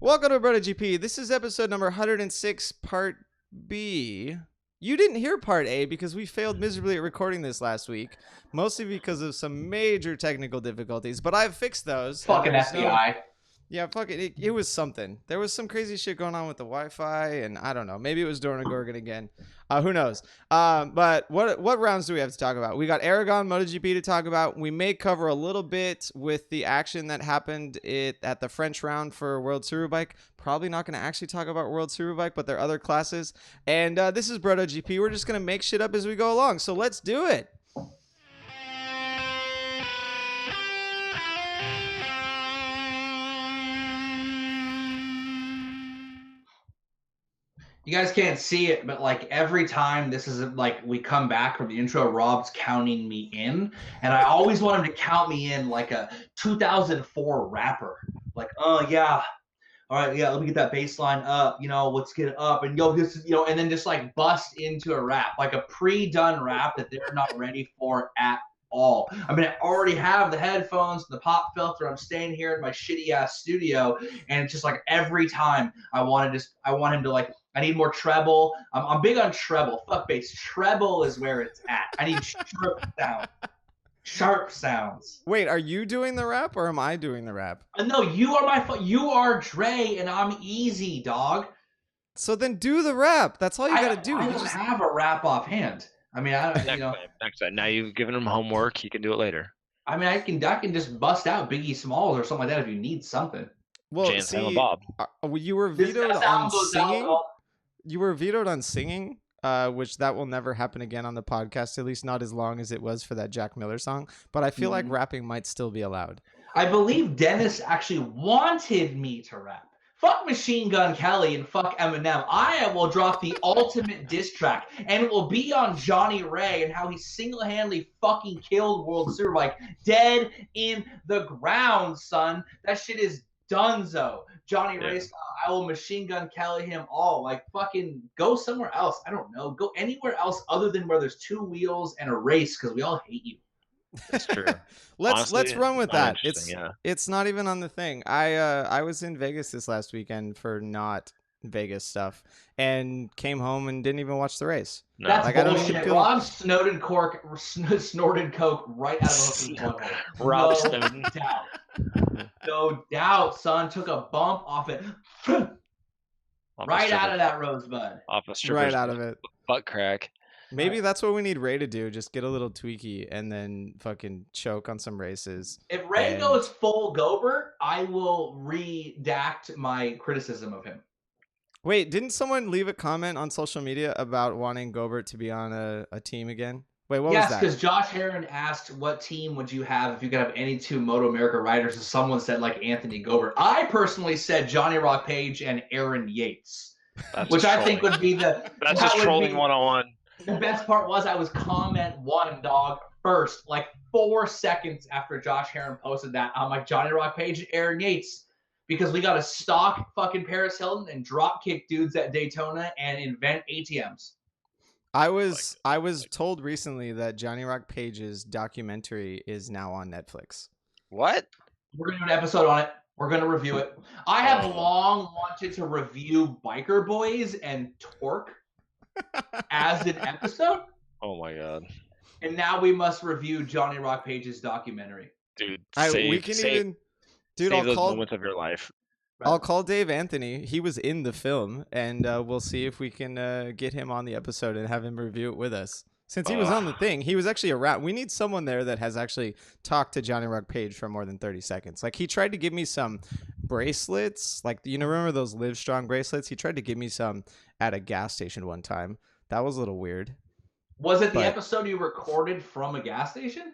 Welcome to BrotoGP. This is episode number 106, part B. You didn't hear part A because we failed miserably at recording this last week, mostly because of some major technical difficulties, but I've fixed those. Fucking FBI. Yeah, fuck it. It was something. There was some crazy shit going on with the Wi-Fi, and I don't know. Maybe it was Dorna Gorgon again. Who knows? But what rounds do we have to talk about? We got Aragon MotoGP to talk about. We may cover a little bit with the action that happened at the French round for World Superbike. Probably not going to actually talk about World Superbike, but there are other classes. And this is BrotoGP. We're just going to make shit up as we go along. So let's do it. You guys can't see it, but like every time this is like we come back from the intro, Rob's counting me in, and I always want him to count me in like a 2004 rapper. Like, oh yeah, all right, yeah, let me get that bass line up, let's get it up, and this is, and then just like bust into a rap, like a pre-done rap that they're not ready for at all. I mean, I already have the headphones, the pop filter. I'm staying here in my shitty ass studio, and it's just like every time I want him to like. I need more treble. I'm big on treble. Fuck bass. Treble is where it's at. I need sharp sounds. Wait, are you doing the rap or am I doing the rap? No, you are Dre, and I'm Easy, dog. So then do the rap. That's all you got to do. I don't have a rap offhand. I mean, Next time. Now you've given him homework. You can do it later. I mean, I can just bust out Biggie Smalls or something like that if you need something. Well, see, Bob. You were vetoed on singing. You were vetoed on singing, which that will never happen again on the podcast, at least not as long as it was for that Jack Miller song. But I feel like rapping might still be allowed. I believe Dennis actually wanted me to rap. Fuck Machine Gun Kelly and fuck Eminem. I will drop the ultimate diss track, and it will be on Johnny Ray and how he single-handedly fucking killed World Superbike dead in the ground, son. That shit is donezo. Johnny Ray style. I will Machine Gun Kelly him all. Like, fucking go somewhere else. I don't know. Go anywhere else other than where there's two wheels and a race, because we all hate you. That's true. let's run with that. It's not even on the thing. I was in Vegas this last weekend for not Vegas stuff and came home and didn't even watch the race. No. That's bullshit. Rob snorted coke right out of a hook. Rob Snowden. No doubt, son. Took a bump off it. Right out of that rosebud. Off a stripper's right out of it. Butt crack. Maybe that's what we need Ray to do. Just get a little tweaky and then fucking choke on some races. If Ray goes full Gobert, I will redact my criticism of him. Wait, didn't someone leave a comment on social media about wanting Gobert to be on a team again? Wait, what was that? Yes, because Josh Heron asked what team would you have if you could have any two Moto America riders, and someone said like Anthony Gobert. I personally said Johnny Rock Page and Aaron Yates, which I think would be the... That's just trolling 101. The best part was I was comment one, dog, first, like 4 seconds after Josh Heron posted that. I'm like, Johnny Rock Page and Aaron Yates, because we got to stalk fucking Paris Hilton and drop kick dudes at Daytona and invent ATMs. I was told recently that Johnny Rock Page's documentary is now on Netflix. What? We're going to do an episode on it. We're going to review it. I have long wanted to review Biker Boys and Torque as an episode. Oh my god. And now we must review Johnny Rock Page's documentary. Dude, I'll those moments of your life. I'll call Dave Anthony. He was in the film, and we'll see if we can get him on the episode and have him review it with us. Since he was on the thing, he was actually around. We need someone there that has actually talked to Johnny Rock Page for more than 30 seconds. Like, he tried to give me some bracelets. Like, remember those Live Strong bracelets? He tried to give me some at a gas station one time. That was a little weird. Was it the episode you recorded from a gas station?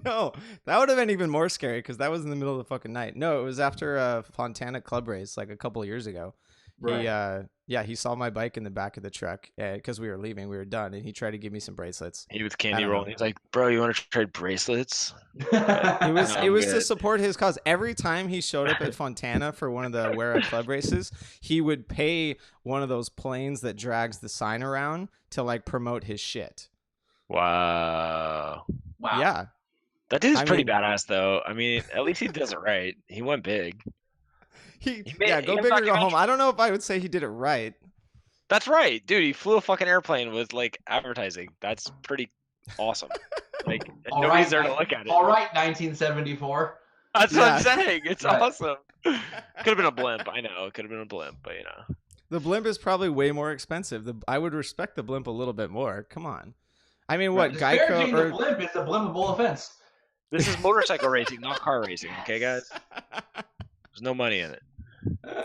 No, that would have been even more scary because that was in the middle of the fucking night. No, it was after a Fontana club race like a couple of years ago. Right. He saw my bike in the back of the truck because we were leaving. We were done, and he tried to give me some bracelets. He was candy rolling. He's like, "Bro, you want to trade bracelets?" It was to support his cause. Every time he showed up at Fontana for one of the Wera club races, he would pay one of those planes that drags the sign around to like promote his shit. Wow. Yeah. That dude's pretty badass, though. I mean, at least he does it right. He went big. Yeah, go big or go home. I don't know if I would say he did it right. That's right, dude. He flew a fucking airplane with like advertising. That's pretty awesome. Like nobody's there to look at it. All right, 1974. That's what I'm saying. It's Right. awesome. Could have been a blimp. I know. It could have been a blimp, but The blimp is probably way more expensive. I would respect the blimp a little bit more. Come on. I mean, what, Geico or... the blimp is a blimpable offense. This is motorcycle racing, not car racing, okay, guys? There's no money in it.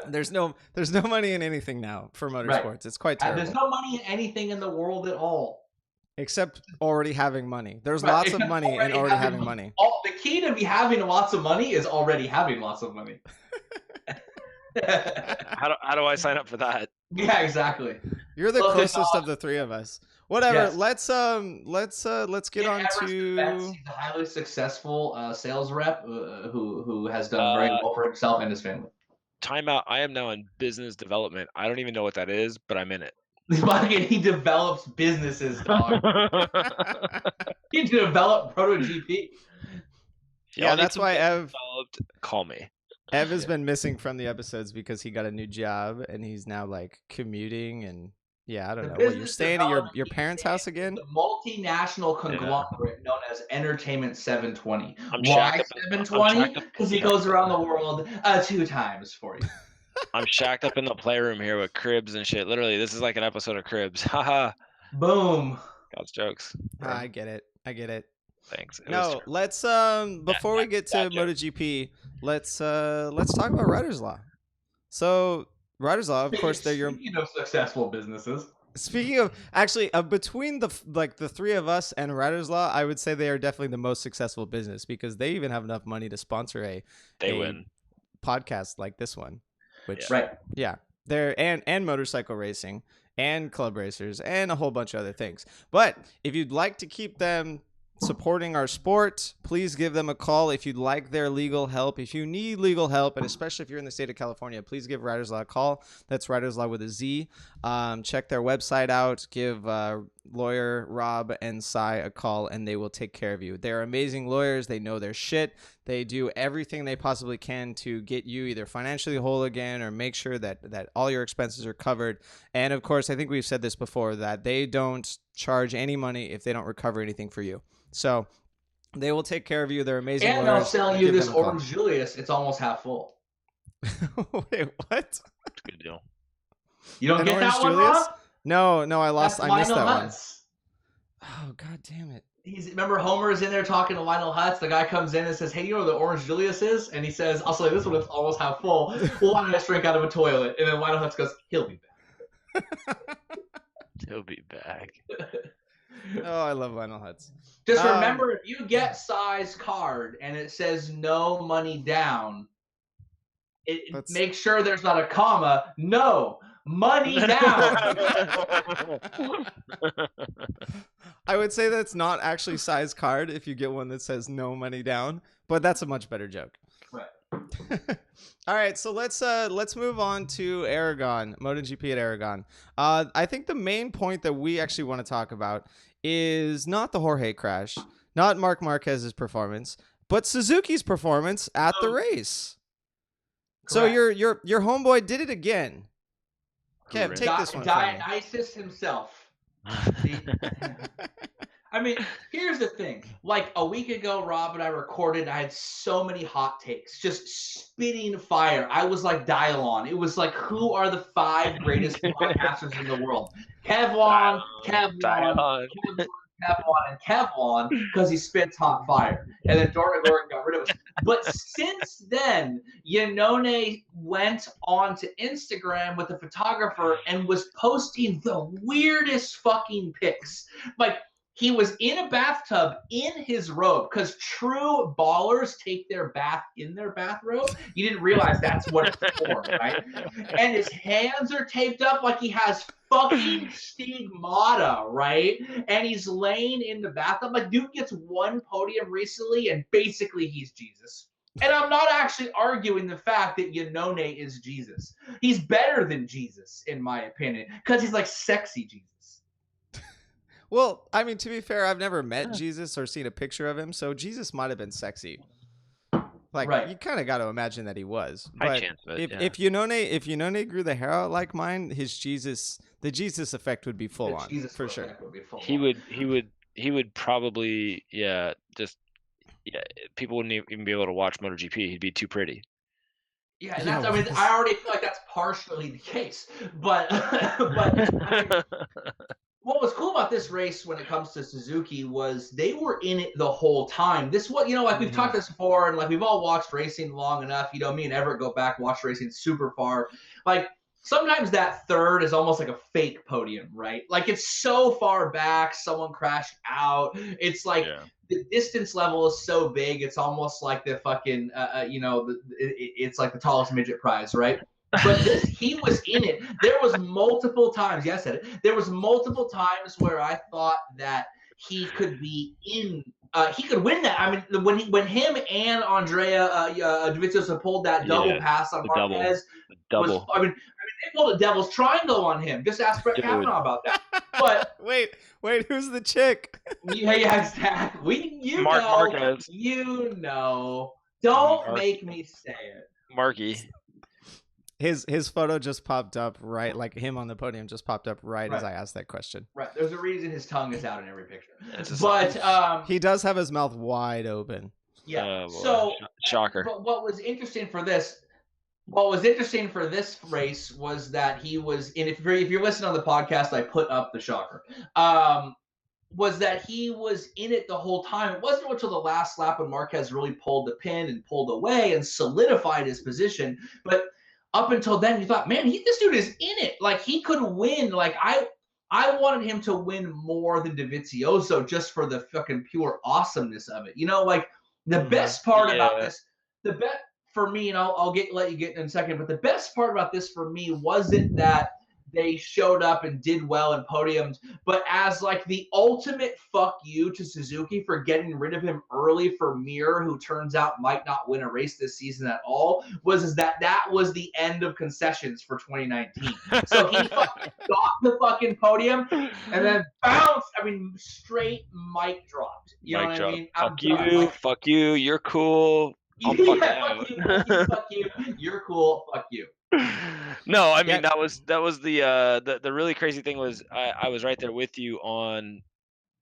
There's no money in anything now for motorsports. Right. It's quite terrible. There's no money in anything in the world at all. Except already having money. There's lots of money in already having money. The key to having lots of money is already having lots of money. How do I sign up for that? Yeah, exactly. You're the closest of the three of us. Whatever. Yes. Let's get on to. He's a highly successful sales rep who has done very well for himself and his family. Time out. I am now in business development. I don't even know what that is, but I'm in it. He develops businesses, dog. He developed BrotoGP. Yeah, that's why Ev call me. Ev has been missing from the episodes because he got a new job and he's now like commuting and I don't know. Well, you're staying at your parents' house again? The multinational conglomerate known as Entertainment 720. Why 720? Because he goes around the world 2 times for you. I'm shacked up in the playroom here with cribs and shit. Literally, this is like an episode of Cribs. Haha. Boom. God's jokes. I get it. Thanks. Let's before we get to MotoGP, let's talk about Riders Law. So Riders Law, of course, they're your successful businesses. Speaking of, actually, between the three of us and Riders Law, I would say they are definitely the most successful business because they even have enough money to sponsor a podcast like this one. Which, they're and motorcycle racing and club racers and a whole bunch of other things. But if you'd like to keep them supporting our sport, please give them a call if you'd like their legal help. If you need legal help, and especially if you're in the state of California, please give Riders Law a call. That's Riders Law with a Z. Check their website out. Give lawyer Rob and Cy a call, and they will take care of you. They're amazing lawyers. They know their shit. They do everything they possibly can to get you either financially whole again or make sure that all your expenses are covered. And of course, I think we've said this before, that they don't charge any money if they don't recover anything for you. So they will take care of you. They're amazing. And lawyers. I'll sell you this Orange Julius. It's almost half full. Wait, what? Good deal. You don't get that one, Rob? No, I missed that one. Oh, god damn it. Remember Homer's in there talking to Lionel Hutz. The guy comes in and says, "Hey, you know what the Orange Julius is?" And he says, "I'll sell you this one. It's almost half full. Well, why don't I just drink out of a toilet?" And then Lionel Hutz goes, "He'll be back." He'll be back. Oh, I love Lionel Hutz. Just remember, if you get size card and it says no money down, make sure there's not a comma. No money down. I would say that's not actually size card if you get one that says no money down, but that's a much better joke. Right. All right, so let's move on to Aragon, MotoGP at Aragon. I think the main point that we actually want to talk about is not the Jorge crash, not Marc Marquez's performance, but Suzuki's performance at the race. Correct. So your homeboy did it again. Kev, take this one. Dionysus himself. I mean, here's the thing. Like a week ago, Rob and I recorded. I had so many hot takes, just spitting fire. I was like Dialon. It was like, who are the 5 greatest podcasters in the world? Kevlon, and Kevlon, because he spits hot fire. And then Jordan Gordon got rid of us. But since then, Iannone went on to Instagram with a photographer and was posting the weirdest fucking pics. Like, he was in a bathtub in his robe, because true ballers take their bath in their bathrobe. You didn't realize that's what it's for, right? And his hands are taped up like he has fucking stigmata, right? And he's laying in the bathtub. Like, dude gets 1 podium recently, and basically he's Jesus. And I'm not actually arguing the fact that Iannone is Jesus. He's better than Jesus, in my opinion, because he's like sexy Jesus. Well, I mean, to be fair, I've never met Jesus or seen a picture of him, so Jesus might have been sexy. Like you kind of got to imagine that he was. High But chance of it, if Iannone grew the hair out like mine, the Jesus effect would be full on for sure. He would probably people wouldn't even be able to watch MotoGP. He'd be too pretty. Yeah, and that's, I mean, I already feel like that's partially the case. But I mean, what was cool about this race when it comes to Suzuki was they were in it the whole time. This was, like we've talked this before, and like we've all watched racing long enough. Me and Everett go back, watch racing super far. Like sometimes that third is almost like a fake podium, right? Like it's so far back, someone crashed out. It's like the distance level is so big, it's almost like the fucking, it's like the tallest midget prize, right? But he was in it. There was multiple times. Yes, I said it. There was multiple times where I thought that he could be in. He could win that. I mean, when him and Andrea Dovizioso pulled that double pass on Marquez, double. I mean, they pulled a devil's triangle on him. Just ask Brett Kavanaugh about that. But wait, who's the chick? Yeah, exactly. Marquez. Don't make me say it. Marky. His photo just popped up right, like him on the podium just popped up right as I asked that question. Right. There's a reason his tongue is out in every picture. But he does have his mouth wide open. Yeah. So shocker. But what was interesting for this race was that he was in. If you're listening on the podcast, I put up the shocker. Was that he was in it the whole time. It wasn't until the last lap when Marquez really pulled the pin and pulled away and solidified his position. But up until then, you thought, man, this dude is in it. Like, he could win. Like, I wanted him to win more than Dovizioso just for the fucking pure awesomeness of it. Like, the best part about this, for me, and I'll let you get in a second, but the best part about this for me wasn't that they showed up and did well in podiums, but as like the ultimate fuck you to Suzuki for getting rid of him early for Mir, who turns out might not win a race this season at all, was that was the end of concessions for 2019. So he fucking got the fucking podium and then bounced. I mean, straight mic dropped. You know what I mean? Fuck you. You're cool. Fuck you. You're cool. Fuck you. No, I mean that was the really crazy thing was I was right there with you on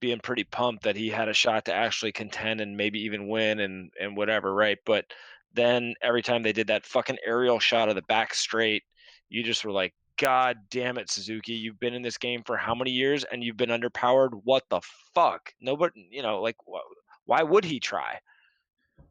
being pretty pumped that he had a shot to actually contend and maybe even win and whatever, right? But then every time they did that fucking aerial shot of the back straight, you just were like, God damn it, Suzuki, you've been in this game for how many years and you've been underpowered? What the fuck? Nobody, like, why would he try?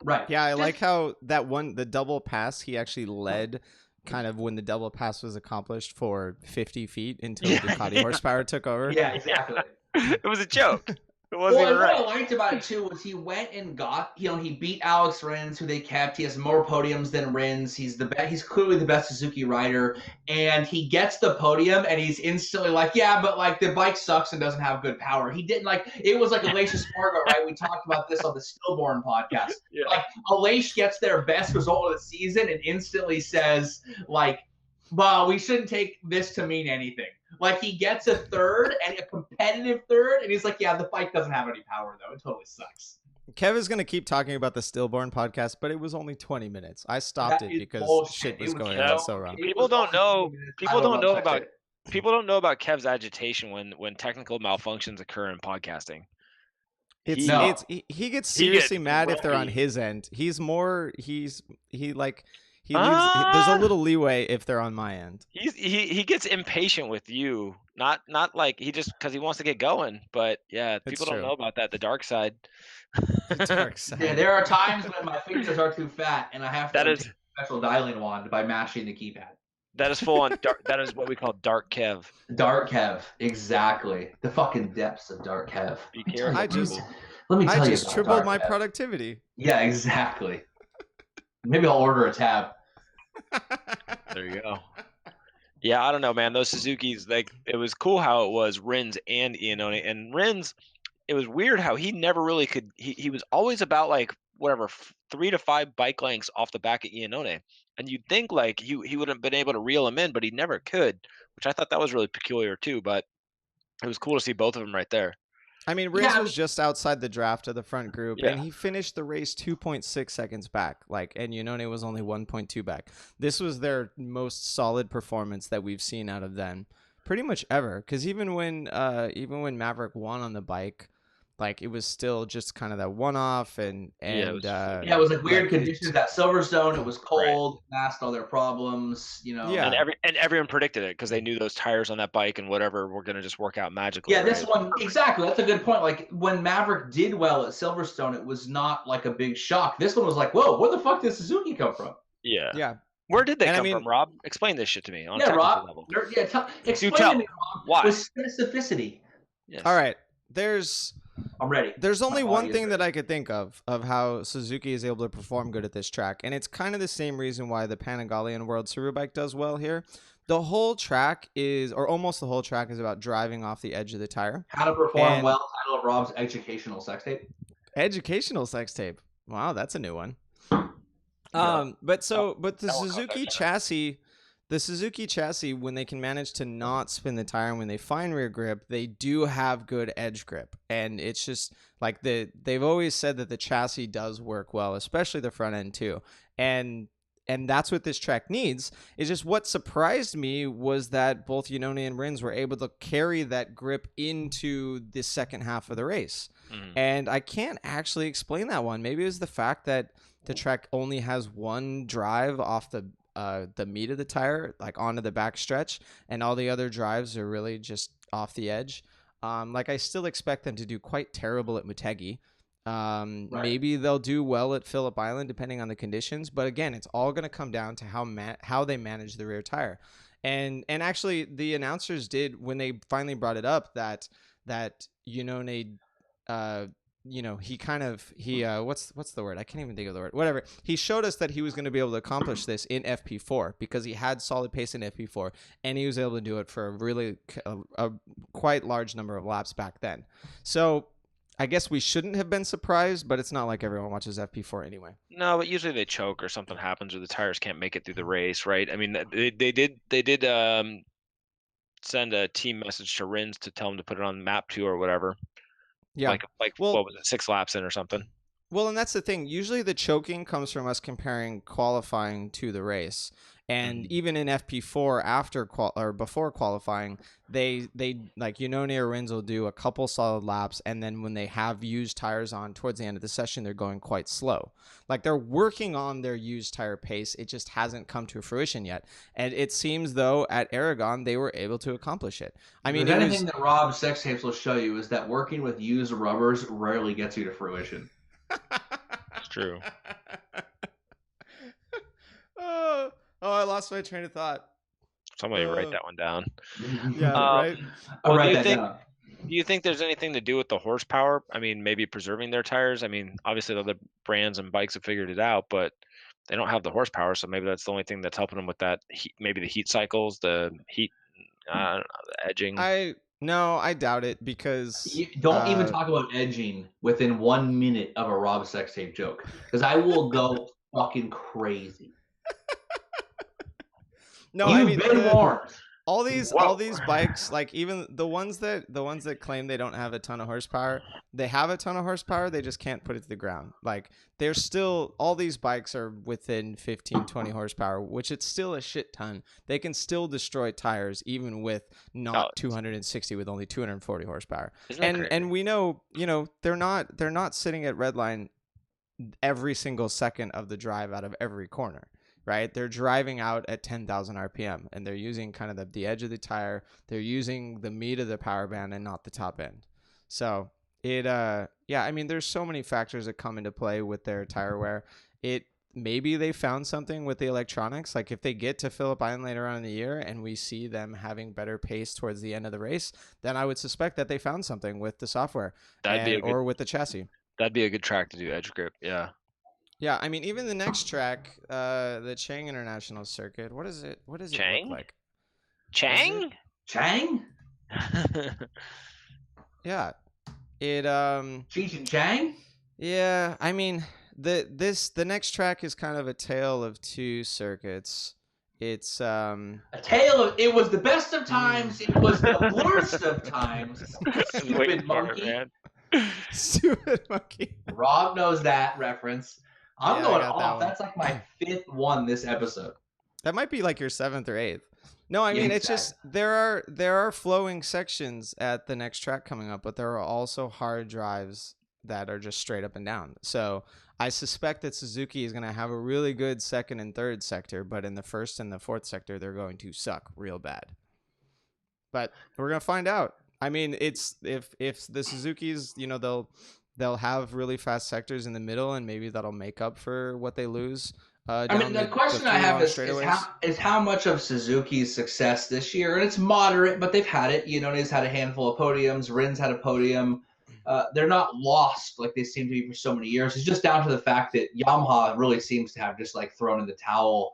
Right. Yeah, I like how the double pass, he actually led kind of when the double pass was accomplished for 50 feet until the Ducati horsepower took over. Yeah, exactly. It was a joke. It wasn't even right. What I liked about it too was he went and got, he beat Alex Rins, who they kept. He has more podiums than Rins. He's he's clearly the best Suzuki rider, and he gets the podium, and he's instantly like, yeah, but like the bike sucks and doesn't have good power. He didn't it was like Aleix Esparagaro, right? We talked about this on the Stillborn podcast. Yeah. Like Aleix gets their best result of the season and instantly says like, well, we shouldn't take this to mean anything. Like, he gets a third and a competitive third, and he's like, yeah, the bike doesn't have any power, though. It totally sucks. Kev is going to keep talking about the Stillborn podcast, but it was only 20 minutes. I stopped it because shit was going on so wrong. People don't know about Kev's agitation when technical malfunctions occur in podcasting. He gets seriously mad if they're on his end. There's a little leeway if they're on my end. He gets impatient with you, not like he just because he wants to get going. But yeah, people don't know about that. The dark side. The dark side. Yeah, there are times when my fingers are too fat and I have to take a special dialing wand by mashing the keypad. That is full on. That is what we call dark Kev. Dark Kev, exactly. The fucking depths of dark Kev. Be careful. Let me tell you. I just tripled my productivity. Yeah, exactly. Maybe I'll order a tab. There you go. Yeah, I don't know, man. Those Suzukis, like, it was cool how it was Rins and Iannone. And Rins, it was weird how he never really could. He was always about like whatever 3 to 5 bike lengths off the back of Iannone, and you'd think like he would have been able to reel him in, but he never could, which I thought that was really peculiar too. But it was cool to see both of them right there. I mean, Rins was just outside the draft of the front group, Yeah. and he finished the race 2.6 seconds back. And Iannone was only 1.2 back. This was their most solid performance that we've seen out of them, pretty much ever. Because even when Maverick won on the bike, it was still just kind of that one-off, and it was like weird conditions at Silverstone. It was cold, masked all their problems, Yeah, and everyone predicted it because they knew those tires on that bike and whatever were going to just work out magically. Yeah, this one exactly. That's a good point. Like when Maverick did well at Silverstone, it was not like a big shock. This one was like, whoa, where the fuck did Suzuki come from? Yeah. Where did they come from, Rob? Explain this shit to me on Rob. level. Explain to me, Rob, why with specificity. Yes. All right. I'm ready. There's only one thing that I could think of how Suzuki is able to perform good at this track, and it's kind of the same reason why the Panigalian World Superbike does well here. The whole track almost the whole track is about driving off the edge of the tire. How to perform well, title of Rob's educational sex tape. Educational sex tape. Wow, that's a new one. But the Suzuki chassis... The Suzuki chassis, when they can manage to not spin the tire and when they find rear grip, they do have good edge grip. And it's just like they've always said that the chassis does work well, especially the front end too. And that's what this track needs. It's just what surprised me was that both Iannone and Rins were able to carry that grip into the second half of the race. And I can't actually explain that one. Maybe it was the fact that the track only has one drive off the meat of the tire, onto the back stretch, and all the other drives are really just off the edge. I still expect them to do quite terrible at Motegi. Right. Maybe they'll do well at Phillip Island depending on the conditions, but again, it's all going to come down to how they manage the rear tire. And actually, the announcers did, when they finally brought it up, that Iannone, what's the word? I can't even think of the word. Whatever. He showed us that he was going to be able to accomplish this in FP4 because he had solid pace in FP4, and he was able to do it for a quite large number of laps back then. So I guess we shouldn't have been surprised, but it's not like everyone watches FP4 anyway. No, but usually they choke or something happens or the tires can't make it through the race, right? I mean, they did send a team message to Rins to tell him to put it on map 2 or whatever. Yeah. What was it, 6 laps in or something? Well, and that's the thing. Usually the choking comes from us comparing qualifying to the race. And even in FP4 before qualifying, they Iannone or Rins will do a couple solid laps, and then when they have used tires on towards the end of the session, they're going quite slow. They're working on their used tire pace. It just hasn't come to fruition yet. And it seems though at Aragon they were able to accomplish it. I mean, anything that Rob's sex tapes will show you is that working with used rubbers rarely gets you to fruition. It's true. Oh, I lost my train of thought. Somebody write that one down. Yeah, right. I'll write that down. Do you think there's anything to do with the horsepower? I mean, maybe preserving their tires. I mean, obviously the other brands and bikes have figured it out, but they don't have the horsepower, so maybe that's the only thing that's helping them with that heat, maybe the heat cycles, the heat, I don't know, the edging. No, I doubt it because... Don't even talk about edging within 1 minute of a Rob sex tape joke, because I will go fucking crazy. No, You've been warned. All these bikes, even the ones that claim they don't have a ton of horsepower, they have a ton of horsepower, they just can't put it to the ground. They're still, all these bikes are within 15, 20 horsepower, which it's still a shit ton. They can still destroy tires even with not 260, with only 240 horsepower. And we know, they're not sitting at redline every single second of the drive out of every corner. Right, they're driving out at 10,000 RPM, and they're using kind of the edge of the tire. They're using the meat of the power band and not the top end. So I mean, there's so many factors that come into play with their tire wear. Maybe they found something with the electronics. If they get to Phillip Island later on in the year and we see them having better pace towards the end of the race, then I would suspect that they found something with the software or with the chassis. That'd be a good track to do edge grip. Yeah. Yeah, I mean, even the next track, the Chang International Circuit, what does it look like? Chang? Chang? Yeah. Cheech and Chang? Yeah, I mean, the next track is kind of a tale of two circuits. It's a tale of, it was the best of times, it was the worst of times. Stupid monkey. Stupid monkey. Rob knows that reference. I'm Yeah, I going got that off. one. That's like my 5th one this episode. That might be like your 7th or 8th. No, I mean, it's just there are flowing sections at the next track coming up, but there are also hard drives that are just straight up and down. So I suspect that Suzuki is going to have a really good 2nd and 3rd sector, but in the 1st and the 4th sector, they're going to suck real bad. But we're going to find out. I mean, it's if the Suzukis, they'll have really fast sectors in the middle, and maybe that'll make up for what they lose. I mean, the question I have is how much of Suzuki's success this year, and it's moderate, but they've had it. Iannone's had a handful of podiums. Rin's had a podium. They're not lost like they seem to be for so many years. It's just down to the fact that Yamaha really seems to have just like thrown in the towel.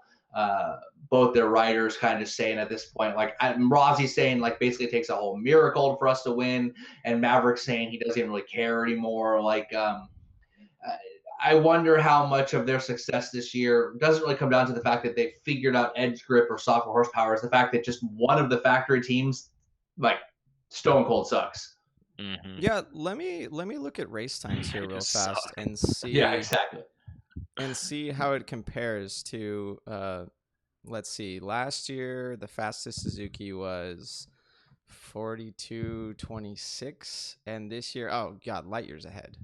Both their riders kind of saying at this point, like Rossi saying like basically it takes a whole miracle for us to win, and Maverick saying he doesn't even really care anymore. Like, I wonder how much of their success this year doesn't really come down to the fact that they figured out edge grip or software horsepower. It's the fact that just one of the factory teams, like, stone cold sucks. Mm-hmm. Yeah, let me look at race times here real fast and see. Yeah, exactly. And see how it compares to. Let's see. Last year, the fastest Suzuki was 42.26, and this year, oh god, light years ahead.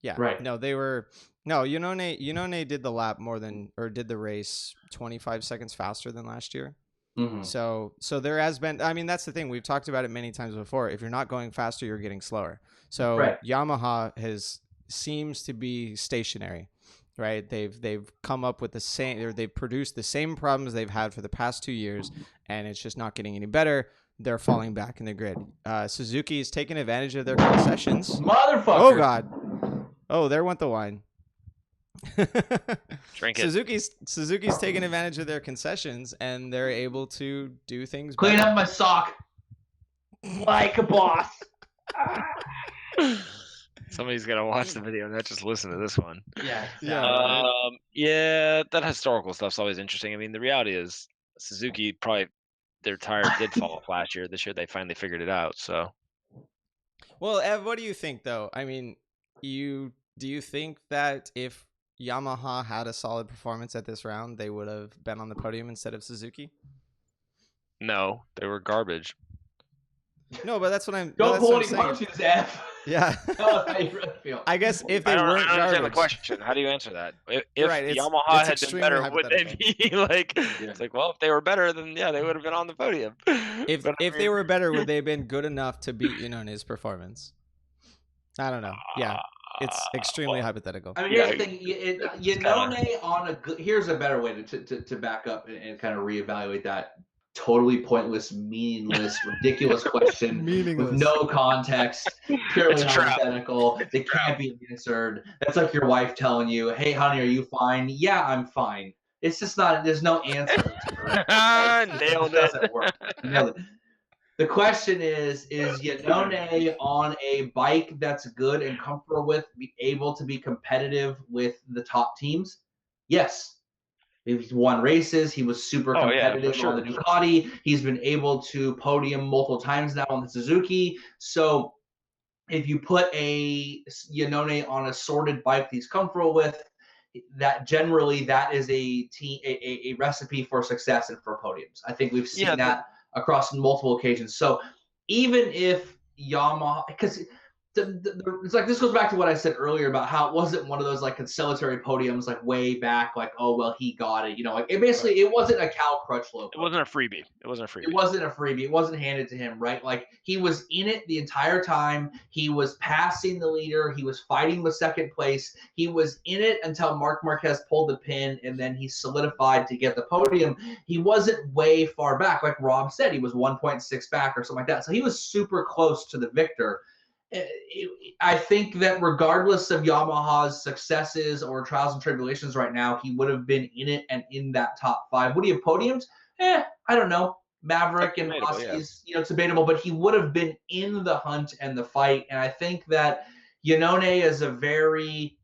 Yeah, right. No, they were. No, Iannone did the lap did the race 25 seconds faster than last year. Mm-hmm. So there has been. I mean, that's the thing. We've talked about it many times before. If you're not going faster, you're getting slower. So right. Yamaha seems to be stationary, right? They've come up with the same, or they've produced the same problems they've had for the past 2 years, and it's just not getting any better. They're falling back in the grid. Suzuki is taking advantage of their concessions. Motherfucker! Oh god! Oh, there went the wine. Drink it. Suzuki's taking advantage of their concessions, and they're able to do things. Clean up my sock like a boss. Somebody's gonna watch the video and not just listen to this one. Yeah. Yeah. That historical stuff's always interesting. I mean, the reality is Suzuki probably their tire did fall off last year. This year they finally figured it out. So. Well, Ev, what do you think though? I mean, do you think that if Yamaha had a solid performance at this round, they would have been on the podium instead of Suzuki? No, they were garbage. No, but that's what I'm. Don't pull any punches, F. Yeah. I guess if they weren't I don't garbage. understand the question. How do you answer that? If right, Yamaha had been better, would they be like? Yeah. It's like, well, if they were better, then yeah, they would have been on the podium. If they were better, would they have been good enough to beat Iannone's performance? I don't know. Yeah. It's extremely hypothetical. I mean, here's the thing. Iannone here's a better way to back up and kind of reevaluate that totally pointless, meaningless, ridiculous question with no context, purely hypothetical. They can't be answered. That's like your wife telling you, "Hey, honey, are you fine?" "Yeah, I'm fine." It's just not. There's no answer to it. Nailed it. Doesn't work. Nailed it. The question is Iannone on a bike that's good and comfortable with, be able to be competitive with the top teams? Yes. He's won races. He was super competitive on the Ducati. He's been able to podium multiple times now on the Suzuki. So if you put a Iannone on a sorted bike he's comfortable with, that generally that is a recipe for success and for podiums. I think we've seen that across multiple occasions. So even if Yamaha, because it's like, this goes back to what I said earlier about how it wasn't one of those like conciliatory podiums like way back, like, oh well, he got it, like it basically it wasn't a Cal Crutchlow. It wasn't a freebie. It wasn't a freebie. It wasn't handed to him, right? Like he was in it the entire time. He was passing the leader. He was fighting with second place. He was in it until Marc Marquez pulled the pin, and then he solidified to get the podium. He wasn't way far back, like Rob said. He was 1.6 back or something like that. So he was super close to the victor. I think that regardless of Yamaha's successes or trials and tribulations right now, he would have been in it and in that top 5. Would he have podiums? I don't know. Maverick and Rossi's, it's debatable, but he would have been in the hunt and the fight. And I think that Iannone is a very,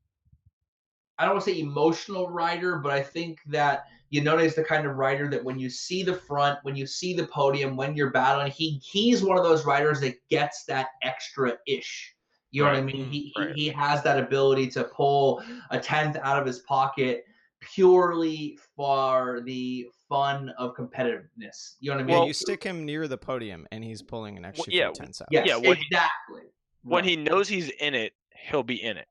I don't want to say emotional rider, but I think that Iannone is the kind of rider that when you see the front, when you see the podium, when you're battling, he's one of those riders that gets that extra-ish. You know what I mean? He has that ability to pull a 10th out of his pocket purely for the fun of competitiveness. You know what I mean? Well, you stick him near the podium, and he's pulling an extra few tenths out. Yes, exactly. When he knows he's in it, he'll be in it.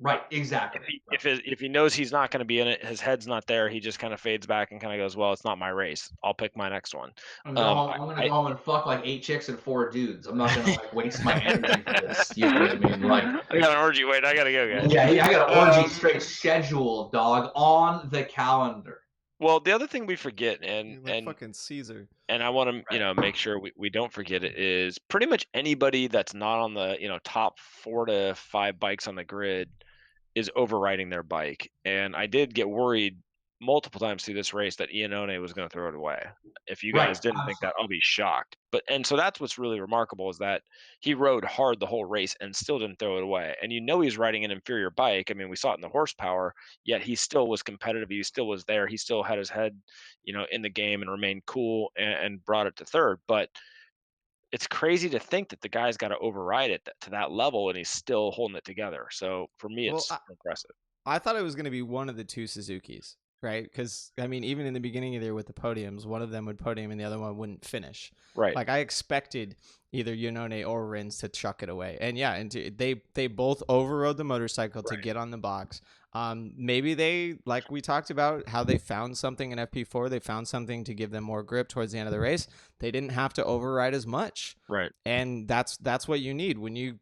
Right, exactly. If he knows he's not going to be in it, his head's not there, he just kind of fades back and kind of goes, well, it's not my race. I'll pick my next one. I'm going to go home and fuck like 8 chicks and 4 dudes. I'm not going to like waste my energy for this. You know what I mean? Like, I got an orgy. Wait, I got to go, guys. Yeah, I got an orgy straight schedule, dog, on the calendar. Well, the other thing we forget, and fucking Caesar, and I want to make sure we don't forget it, is pretty much anybody that's not on the top 4 to 5 bikes on the grid is overriding their bike. And I did get worried multiple times through this race that Iannone was going to throw it away. If you guys didn't think that, I'll be shocked. And so that's what's really remarkable, is that he rode hard the whole race and still didn't throw it away. And he's riding an inferior bike. I mean, we saw it in the horsepower, yet he still was competitive. He still was there. He still had his head, in the game, and remained cool and brought it to third. But it's crazy to think that the guy's got to override it to that level, and he's still holding it together. So for me, it's impressive. I thought it was going to be one of the 2 Suzukis, right? Because, I mean, even in the beginning of the year with the podiums, one of them would podium and the other one wouldn't finish. Right. Like, I expected either Iannone or Rins to chuck it away. And yeah, they both overrode the motorcycle to get on the box. Maybe they, like we talked about, how they found something in FP4. They found something to give them more grip towards the end of the race. They didn't have to override as much. Right. And that's what you need when you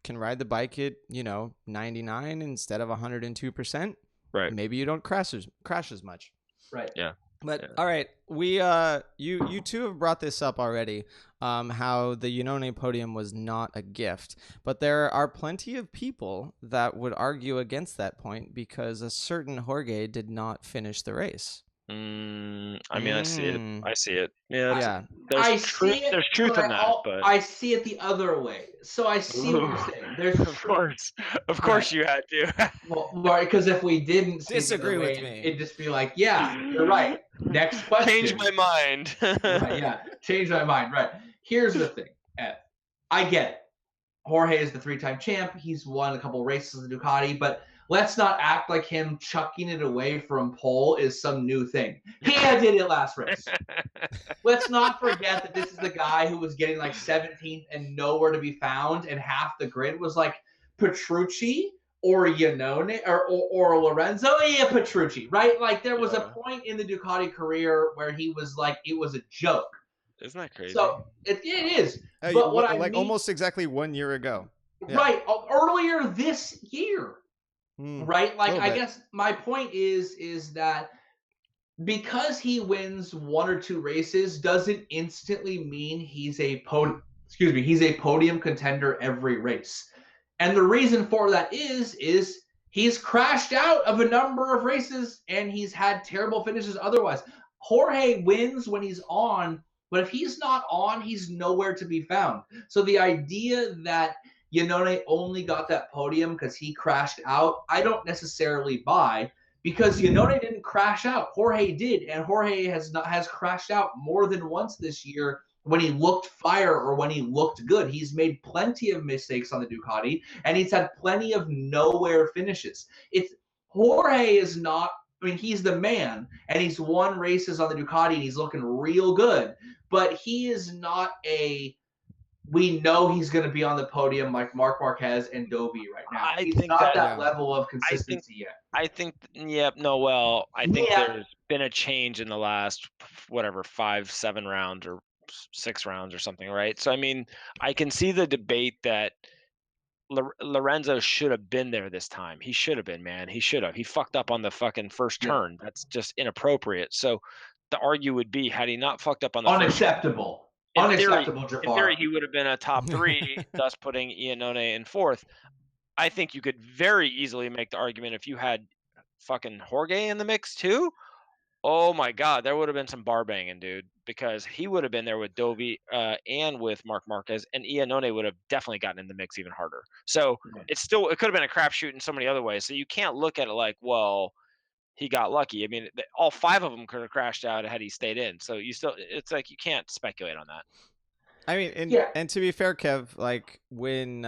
can ride the bike at 99 instead of 102%. Right. Maybe you don't crash as much. Right. Yeah. But all right, we you two have brought this up already, how the Iannone podium was not a gift, but there are plenty of people that would argue against that point because a certain Jorge did not finish the race. I mean, I see it. Yeah. There's truth in that, but I see it the other way. So I see what you're saying. There's of course you had to. Well, because if we didn't disagree with me, it'd just be like, yeah, you're right. Next question. Change my mind. Right, change my mind. Right. Here's the thing, Ed. I get it. Jorge is the 3-time champ. He's won a couple races with the Ducati, but let's not act like him chucking it away from pole is some new thing. He did it last race. Let's not forget that this is the guy who was getting like 17th and nowhere to be found, and half the grid was like Petrucci or Iannone or Lorenzo. Yeah, Petrucci, right? Like there was a point in the Ducati career where he was like, it was a joke. Isn't that crazy? So it is. But what I mean, almost exactly 1 year ago. Yeah. Right. Earlier this year. Right? Like, I guess my point is that because he wins 1 or 2 races doesn't instantly mean he's a podium contender every race. And the reason for that is he's crashed out of a number of races and he's had terrible finishes otherwise. Jorge wins when he's on, but if he's not on, he's nowhere to be found. So the idea that Iannone only got that podium because he crashed out, I don't necessarily buy, because Iannone didn't crash out. Jorge did, and Jorge has crashed out more than once this year when he looked fire or when he looked good. He's made plenty of mistakes on the Ducati, and he's had plenty of nowhere finishes. Jorge is not, I mean, he's the man, and he's won races on the Ducati, and he's looking real good, but he is not we know he's going to be on the podium like Marc Marquez and Dobie right now. He's not that level of consistency yet. I think there's been a change in the last, 5-7 rounds or 6 rounds or something, right? So, I mean, I can see the debate that Lorenzo should have been there this time. He should have been, man. He should have. He fucked up on the fucking first turn. That's just inappropriate. So the argue would be, had he not fucked up on the unacceptable. Unacceptable, Jafar. In theory, he would have been a top 3, thus putting Iannone in 4th. I think you could very easily make the argument if you had fucking Jorge in the mix too. Oh my God, there would have been some bar banging, dude, because he would have been there with Dobie and with Marc Marquez, and Iannone would have definitely gotten in the mix even harder. So it could have been a crapshoot in so many other ways. So you can't look at it like, well, he got lucky. I mean, all 5 of them could have crashed out had he stayed in. So it's like you can't speculate on that. I mean, and to be fair, Kev, like when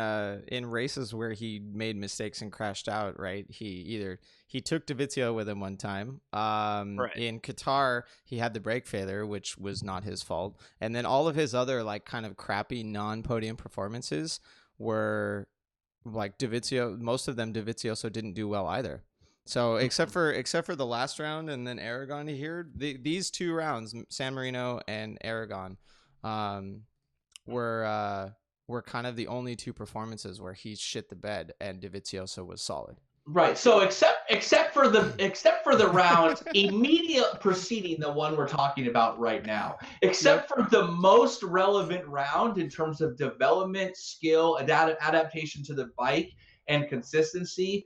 in races where he made mistakes and crashed out, right? He took Davizio with him one time. Right. In Qatar, he had the brake failure, which was not his fault, and then all of his other like kind of crappy non-podium performances were like Davizio. Most of them Davizioso didn't do well either. So except for the last round and then Aragon here, these 2 rounds, San Marino and Aragon, were kind of the only 2 performances where he shit the bed and Davizioso was solid. Right. So except for the round immediate preceding the one we're talking about right now, except for the most relevant round in terms of development, skill, adaptation to the bike, and consistency,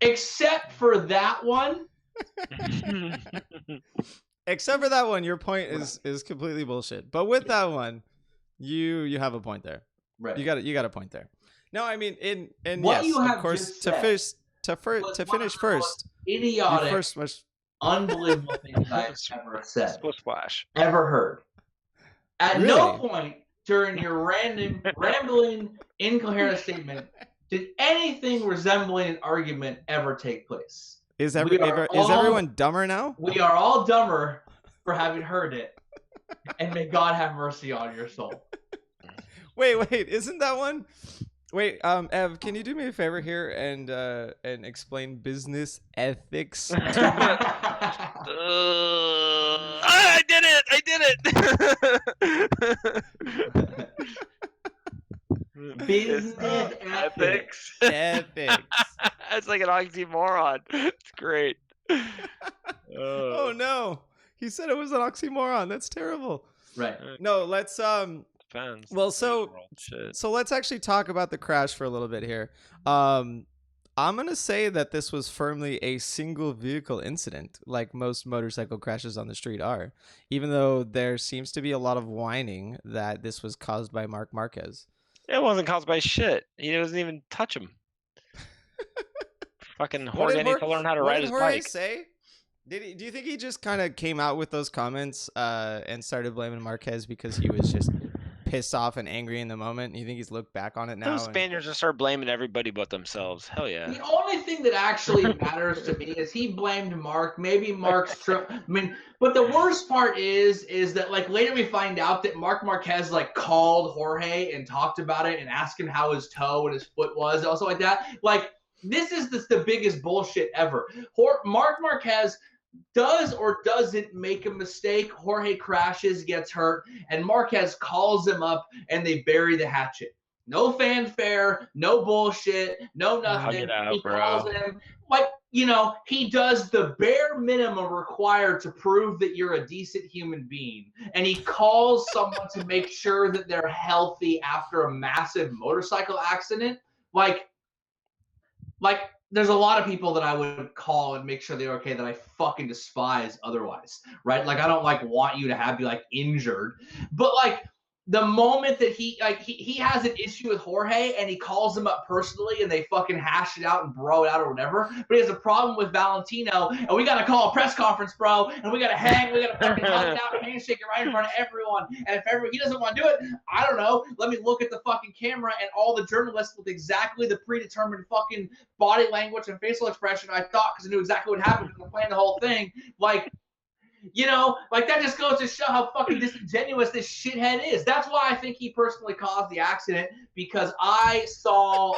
except for that one. Except for that one, your point is completely bullshit. But with that one, you have a point there. Right. You got a point there. No, I mean and what yes, you have of course, just to finish first, idiotic, first must... unbelievable things I've ever said, Splash, ever heard. At Really? no point during your rambling, incoherent statement did anything resembling an argument ever take place. Is everyone dumber now? We are all dumber for having heard it, and may God have mercy on your soul. Wait, isn't that one? Wait, Ev, can you do me a favor here and explain business ethics? I did it! Business ethics. Ethics. It's like an oxymoron. It's great. Oh no, he said it was an oxymoron. That's terrible. Right. No, let's Depends. Well, so let's actually talk about the crash for a little bit here. I'm gonna say that this was firmly a single vehicle incident, like most motorcycle crashes on the street are, even though there seems to be a lot of whining that this was caused by Marc Marquez. It wasn't caused by shit. He doesn't even touch him. Fucking Jorge needs to learn how to ride his bike. What did Jorge say? Do you think he just kind of came out with those comments and started blaming Marquez because he was just pissed off and angry in the moment? You think he's looked back on it now? Those Spaniards just start blaming everybody but themselves. Hell yeah. The only thing that actually matters to me is he blamed Mark. Maybe Mark's trip. I mean, but the worst part is that like later we find out that Marc Marquez like called Jorge and talked about it and asked him how his toe and his foot was, also like that. Like this is the biggest bullshit ever. Marc Marquez does or doesn't make a mistake. Jorge crashes, gets hurt, and Marquez calls him up and they bury the hatchet. No fanfare, no bullshit, no nothing. He calls him like, you know, he does the bare minimum required to prove that you're a decent human being. And he calls someone to make sure that they're healthy after a massive motorcycle accident. Like there's a lot of people that I would call and make sure they're okay that I fucking despise otherwise, right? Like I don't like want you to be like injured, but like the moment that he has an issue with Jorge and he calls him up personally and they fucking hash it out and bro it out or whatever, but he has a problem with Valentino and we got to call a press conference, bro, and we got to fucking hug it out, handshake it right in front of everyone. And if he doesn't want to do it, I don't know, let me look at the fucking camera and all the journalists with exactly the predetermined fucking body language and facial expression I thought because I knew exactly what happened and planned the whole thing. Like, you know, like that just goes to show how fucking disingenuous this shithead is. That's why I think he personally caused the accident, because I saw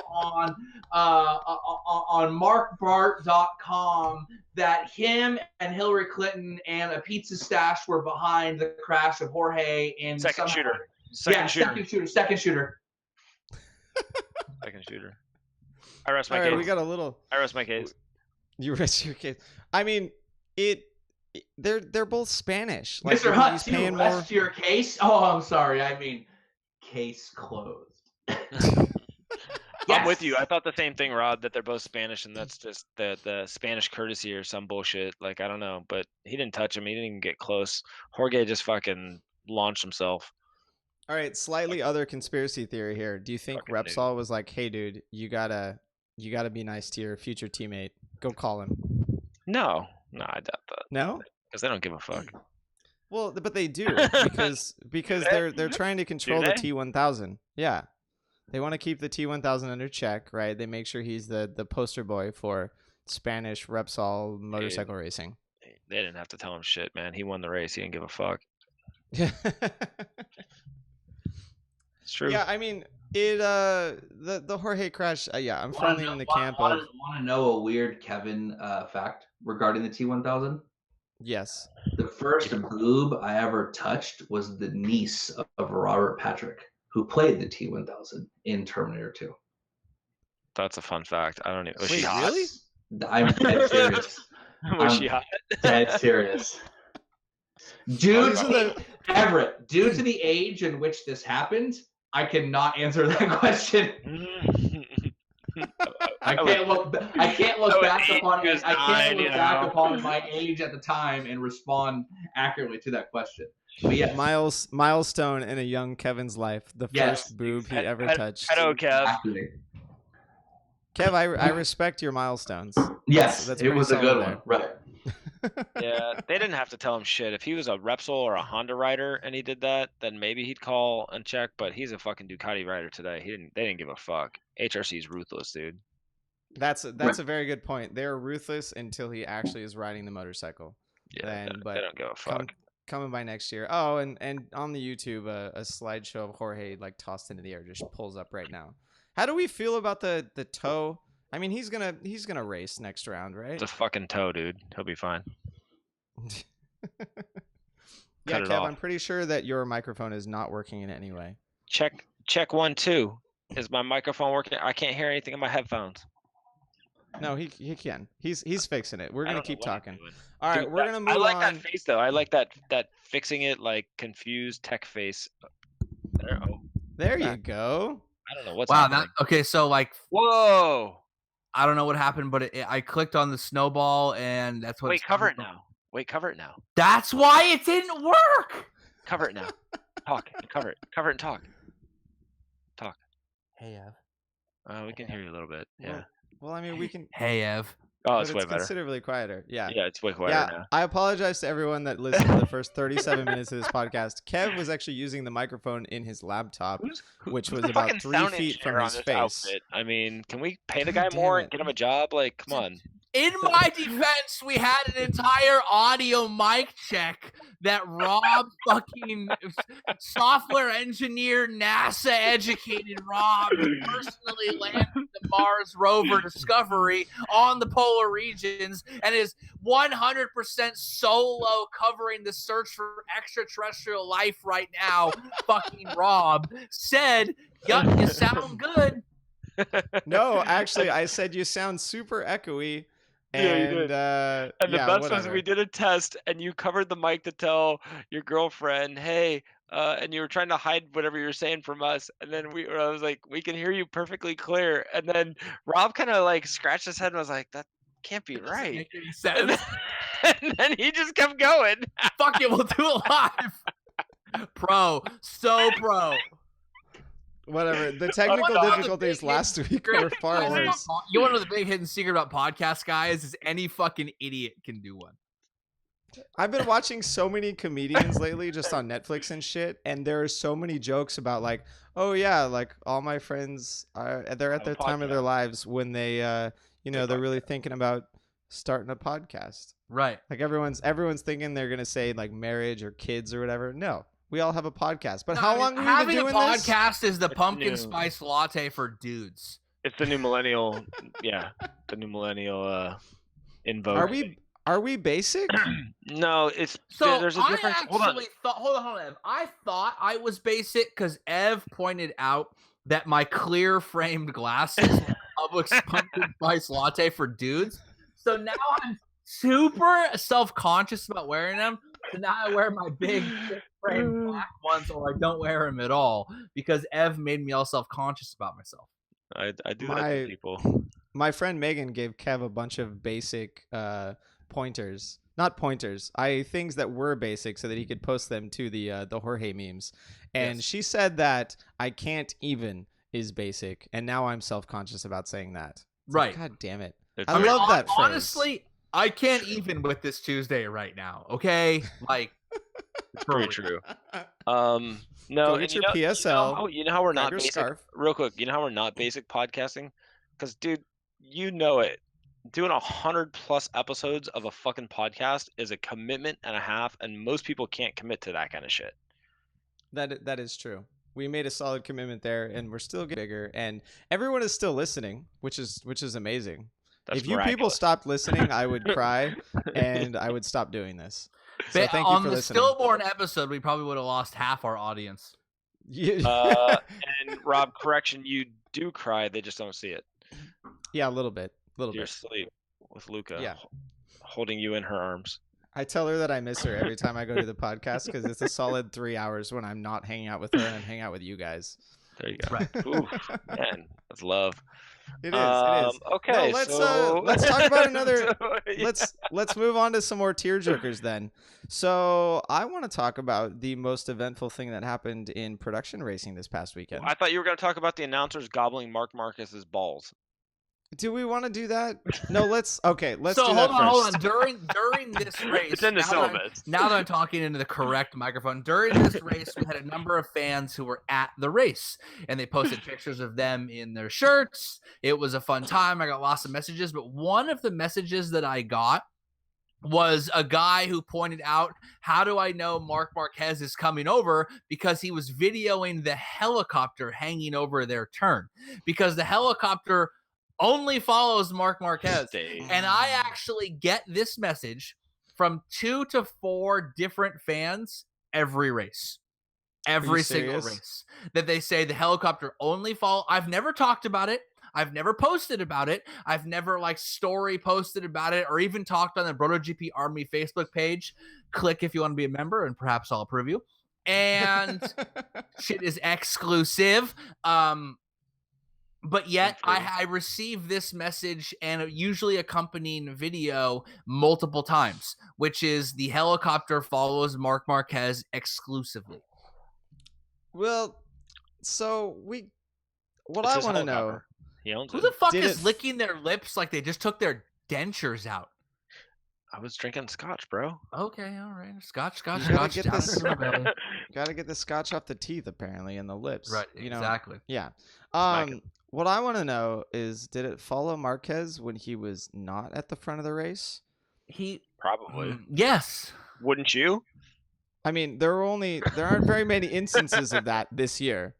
on markbart.com that him and Hillary Clinton and a pizza stash were behind the crash of Jorge and second shooter. Second shooter. I rest my All case. right, we got a little. I rest my case. You rest your case. I mean, they're both Spanish. Like, Mr. Hutt, you rest your case? Oh, I'm sorry. I mean, case closed. I'm with you. I thought the same thing, Rod, that they're both Spanish, and that's just the Spanish courtesy or some bullshit. Like, I don't know. But he didn't touch him. He didn't even get close. Jorge just fucking launched himself. All right, slightly other conspiracy theory here. Do you think Repsol was like, hey, dude, you gotta be nice to your future teammate. Go call him. No, I doubt that. No? Because they don't give a fuck. Well, but they do because they're trying to control the T1000. Yeah, they want to keep the T1000 under check, right? They make sure he's the poster boy for Spanish Repsol motorcycle racing. They didn't have to tell him shit, man. He won the race. He didn't give a fuck. It's true. Yeah, I mean, the Jorge crash. Yeah, I'm firmly in the camp of. Want to know a weird Kevin fact regarding the T1000? Yes. The first boob I ever touched was the niece of Robert Patrick, who played the T1000 in Terminator 2. That's a fun fact. I don't even. Was Wait, she hot? Really? I'm dead serious. Was she hot? Dead serious. Due to the age in which this happened, I cannot answer that question. I can't look back upon my age at the time and respond accurately to that question. But yeah, milestone in a young Kevin's life. The first boob he ever touched. Hello, Kev. Exactly. Kev, I respect your milestones. Yes, that's it was a good there. one. Right. Yeah, they didn't have to tell him shit. If he was a Repsol or a Honda rider and he did that, then maybe he'd call and check. But he's a fucking Ducati rider today. They didn't give a fuck. HRC's ruthless, dude. That's a very good point. They're ruthless until he actually is riding the motorcycle. Yeah, they don't give a fuck. Coming by next year. Oh, and on the YouTube, a slideshow of Jorge like tossed into the air just pulls up right now. How do we feel about the toe? I mean, he's gonna race next round, right? It's a fucking toe, dude. He'll be fine. Yeah, Kev, I'm pretty sure that your microphone is not working in any way. Check 1 2. Is my microphone working? I can't hear anything in my headphones. No, he can. He's fixing it. We're gonna keep talking. All right, Dude, we're gonna move on. I like that face though. I like that fixing it like confused tech face. There you go. I don't know what's happening. Okay, so like, whoa. I don't know what happened, but I clicked on the snowball, and that's what. Wait, cover it now. That's why it didn't work. Cover it now. Talk. Cover it and talk. Hey, Ev. We can hear you a little bit. Yeah. Well, I mean, we can. Hey, Ev. Oh, it's way better. Considerably quieter. Yeah. Yeah, it's way quieter now. I apologize to everyone that listened to the first 37 minutes of this podcast. Kev was actually using the microphone in his laptop, which was about 3 feet from his face. Outfit? I mean, can we pay the guy more and get him a job? Like, come on. In my defense, we had an entire audio mic check that Rob, fucking software engineer, NASA educated Rob, personally landed the Mars rover Discovery on the polar regions and is 100% solo covering the search for extraterrestrial life right now. Fucking Rob said, "Yup, you sound good." No, actually, I said you sound super echoey. And, the best was we did a test and you covered the mic to tell your girlfriend, hey, and you were trying to hide whatever you were saying from us. And then I was like, we can hear you perfectly clear. And then Rob kind of like scratched his head and was like, that can't be right. Make any sense. And then he just kept going. Fuck it, we'll do it live. So pro. Whatever. The technical difficulties last week were far worse. You want to know the big hidden secret about podcast guys is any fucking idiot can do one. I've been watching so many comedians lately just on Netflix and shit, and there are so many jokes about like, oh yeah, like all my friends they're at the time of their lives when they they're really thinking about starting a podcast. Right. Like everyone's thinking they're gonna say like marriage or kids or whatever. No. We all have a podcast, but how long have we been doing this? Having a podcast is the pumpkin spice latte for dudes. It's the new millennial, the new millennial in vogue. Are we basic? No, it's there's a difference. Hold on, Ev. I thought I was basic because Ev pointed out that my clear framed glasses were Publix pumpkin spice latte for dudes. So now I'm super self-conscious about wearing them. So now I wear my big frame black ones, or I don't wear them at all because Ev made me all self-conscious about myself. I do that to people. My friend Megan gave Kev a bunch of basic pointers, not pointers, things that were basic, so that he could post them to the Jorge memes. And she said that I can't even is basic, and now I'm self-conscious about saying that. Right? Like, God damn it! I love that phrase. Honestly, I can't even with this Tuesday right now, okay? Like, It's pretty true. No, Go get your PSL. You know how we're not your basic. scarf. Real quick, you know how we're not basic podcasting? Because, dude, you know it. Doing 100+ episodes of a fucking podcast is a commitment and a half, and most people can't commit to that kind of shit. That is true. We made a solid commitment there, and we're still getting bigger, and everyone is still listening, which is amazing. That's if you people miraculous. stopped listening, I would cry, and I would stop doing this. So thank you on for the listening. Stillborn episode, we probably would have lost half our audience. And Rob, correction, you do cry. They just don't see it. Yeah, a little bit. You're asleep with Luca. Yeah. Holding you in her arms. I tell her that I miss her every time I go to the podcast because it's a solid 3 hours when I'm not hanging out with her and I'm hanging out with you guys. There you go. Right. Oof, man, that's love. It is. Okay, No, let's talk about another. Yeah. Let's move on to some more tearjerkers then. So I want to talk about the most eventful thing that happened in production racing this past weekend. I thought you were going to talk about the announcers gobbling Marc Marquez's balls. Do we want to do that? No, let's So do that hold first. on. During this race, It's in the syllabus. Now that I'm talking into the correct microphone, during this race, we had a number of fans who were at the race, and they posted pictures of them in their shirts. It was a fun time. I got lots of messages, but one of the messages that I got was a guy who pointed out, how do I know Marc Marquez is coming over? Because he was videoing the helicopter hanging over their turn, because the helicopter only follows Marc Marquez. And I actually get this message from 2 to 4 different fans every race. Every single race. That they say the helicopter only follow. I've never talked about it. I've never posted about it. I've never story posted about it or even talked on the BrotoGP Army Facebook page. Click if you want to be a member and perhaps I'll approve you. And shit is exclusive. But yet I received this message and usually accompanying video multiple times, which is the helicopter follows Marc Marquez exclusively. Well, so what I want to know. He owns Who it. the fuck is licking their lips like they just took their dentures out? I was drinking scotch, bro. Okay, all right. Scotch. Gotta get down this- into my belly. Gotta get the scotch off the teeth, apparently, and the lips. Right, exactly. Yeah. Smacking. What I want to know is, did it follow Marquez when he was not at the front of the race? Probably. Yes. Wouldn't you? I mean, there aren't very many instances of that this year.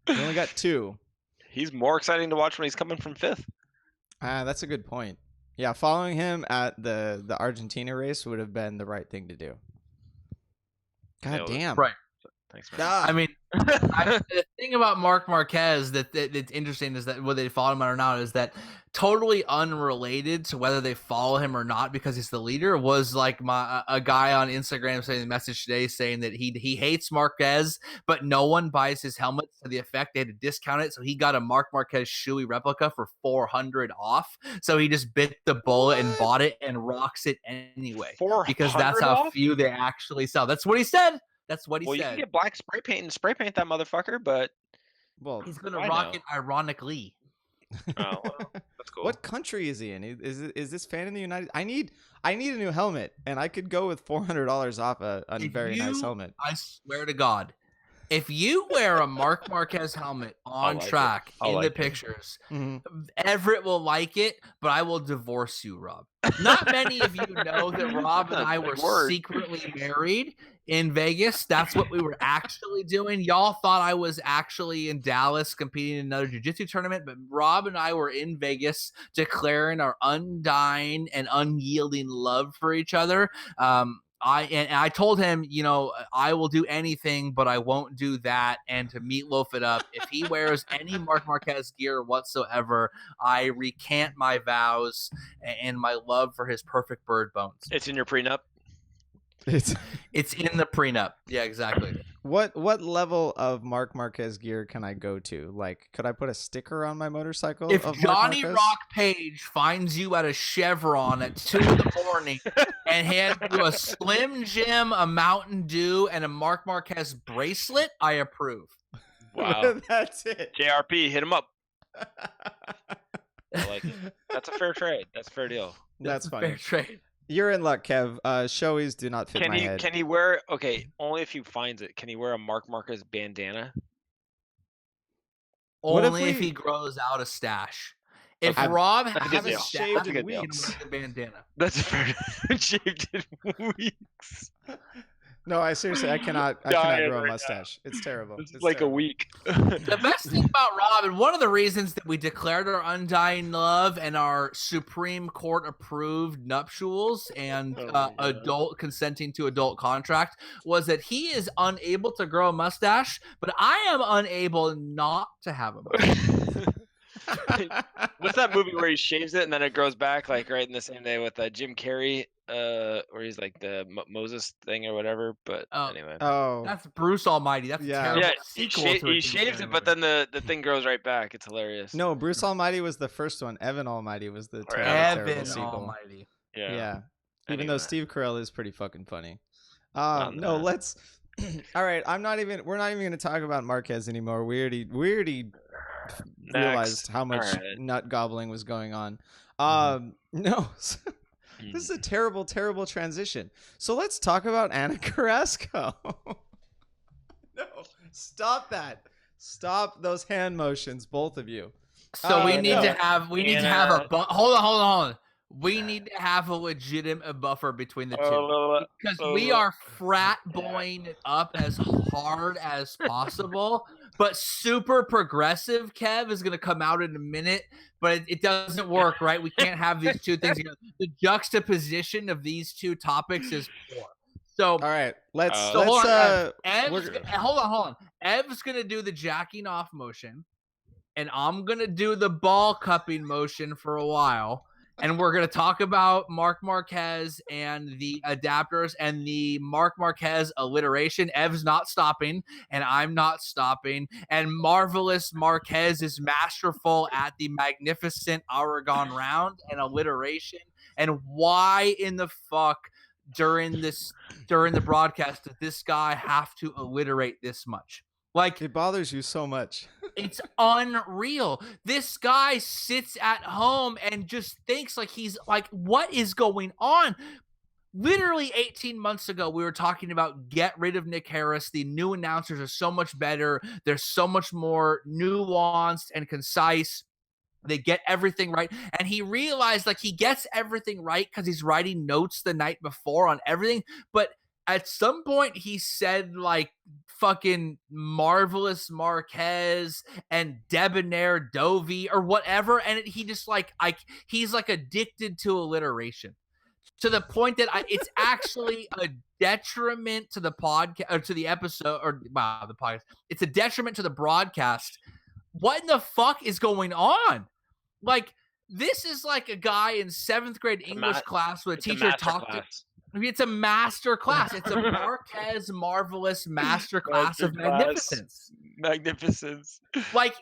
We only got 2. He's more exciting to watch when he's coming from 5th. That's a good point. Yeah, following him at the Argentina race would have been the right thing to do. God Nailed it. damn. Right. Thanks, man. God. I mean, the thing about Marc Marquez that's interesting is that whether they follow him or not is that totally unrelated to whether they follow him or not because he's the leader was like a guy on Instagram saying a message today saying that he hates Marquez, but no one buys his helmet to the effect they had to discount it. So he got a Marc Marquez Shoei replica for $400 off. So he just bit the bullet and bought it and rocks it anyway because that's how off? few they actually sell. That's what he said. That's what he Well, said. you can get black spray paint and spray paint that motherfucker, but Well, He's gonna I rock know. it ironically. oh, well, that's cool. what country is he in? Is this fan in the United? I need a new helmet, and I could go with $400 off a If very nice you- helmet. I swear to God, if you wear a Marc Marquez helmet on like it. track I in like the it. pictures, Mhm. Everett will like it, but I will divorce you, Rob. Not many of you know that Rob and I were Big word. secretly married in Vegas. That's what we were actually doing. Y'all thought I was actually in Dallas competing in another jiu-jitsu tournament, but Rob and I were in Vegas declaring our undying and unyielding love for each other. I told him, I will do anything, but I won't do that. And to meatloaf it up, if he wears any Marc Marquez gear whatsoever, I recant my vows and my love for his perfect bird bones. It's in your prenup. It's It's in the prenup. Yeah, exactly. what level of Marc Marquez gear can I go to? Like, could I put a sticker on my motorcycle? If of Marc Johnny Marquez? Rock Page finds you at a Chevron at 2 a.m. and hands you a Slim Jim, a Mountain Dew, and a Marc Marquez bracelet, I approve. Wow. That's it. JRP, hit him up. I like it. That's a fair trade. That's a fair deal. That's a funny. fair trade. You're in luck, Kev. Showies do not fit my head. Can he wear? Okay, only if he finds it. Can he wear a Mark Marquez bandana? What Only if if we- he grows out a stash. If Okay. Rob That's a has good a deal. stash, Shaved That's a in good deal. he can weeks. wear the bandana. That's fair. Shaved in weeks. No, I seriously, I cannot Dying grow a right now. mustache. It's terrible. This is It's like terrible. a week. The best thing about Rob, and one of the reasons that we declared our undying love and our Supreme Court approved nuptials and Oh my God. adult consenting to adult contract, was that he is unable to grow a mustache, but I am unable not to have a mustache. What's that movie where he shaves it and then it grows back like right in the same day with Jim Carrey, where he's like the Moses thing or whatever? But Oh. anyway. Oh, That's Bruce Almighty. That's Yeah. a terrible Yeah, sequel to a he Jim shaves Carrey it, but movie. then the thing grows right back. It's hilarious. no, Bruce Almighty was the first one. Evan Almighty was the Or terrible Evan sequel. Almighty. Yeah. Even though Anyway. Steve Carell is pretty fucking funny. Not No, that. let's. All right, we're not even going to talk about Marquez anymore. We already realized how much Alright. nut gobbling was going on. Mm-hmm. No, this is a terrible, terrible transition. So let's talk about Ana Carrasco. No, stop that. Stop those hand motions, both of you. So we need no. to have a hold on. We need to have a legitimate buffer between the two because we are frat boying it up as hard as possible. But super progressive Kev is going to come out in a minute, but it doesn't work, right? We can't have these two things together. The juxtaposition of these two topics is poor. So All right, let's So hold on, we're- hold on. Ev's gonna do the jacking off motion, and I'm gonna do the ball cupping motion for a while. And we're gonna talk about Marc Marquez and the adapters and the Marc Marquez alliteration. Ev's not stopping, and I'm not stopping. And Marvelous Marquez is masterful at the magnificent Aragon round and alliteration. And why in the fuck during the broadcast did this guy have to alliterate this much? Like, it bothers you so much. it's unreal. This guy sits at home and just thinks like he's like, what is going on? Literally 18 months ago, we were talking about get rid of Nick Harris. The new announcers are so much better. They're so much more nuanced and concise. They get everything right. And he realized like he gets everything right because he's writing notes the night before on everything. But at some point he said like fucking Marvelous Marquez and Debonair Dovey or whatever. And he just like, he's like addicted to alliteration to the point that it's actually a detriment to the podcast or to the episode or wow, the podcast. It's a detriment to the broadcast. What in the fuck is going on? Like, this is like a guy in 7th grade English class where a teacher talked to. It's a master class. It's a Marquez Marvelous master class of magnificence. Like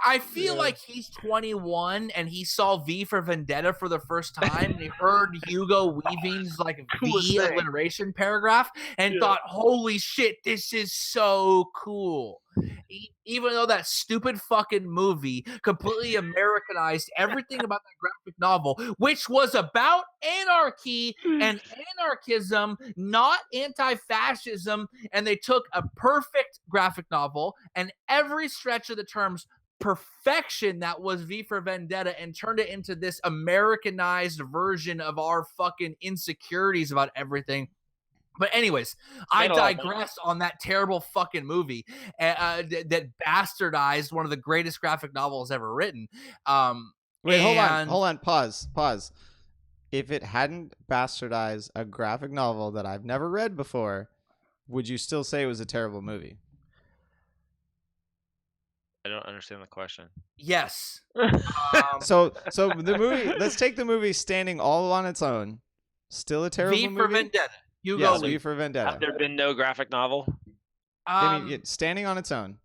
I feel like he's 21 and he saw V for Vendetta for the first time and he heard Hugo Weaving's like V alliteration paragraph and thought, holy shit, this is so cool. Even though that stupid fucking movie completely Americanized everything about that graphic novel, which was about anarchy and anarchism, not anti-fascism, and they took a perfect graphic novel and every stretch of the terms perfection that was V for Vendetta and turned it into this Americanized version of our fucking insecurities about everything. But anyways, I digress on that terrible fucking movie that bastardized one of the greatest graphic novels ever written. Wait, hold on, pause. If it hadn't bastardized a graphic novel that I've never read before, would you still say it was a terrible movie? I don't understand the question. Yes. So the movie. Let's take the movie standing all on its own. Still a terrible movie. V for Vendetta. Yes, V for Vendetta. Have there been no graphic novel? I mean, standing on its own.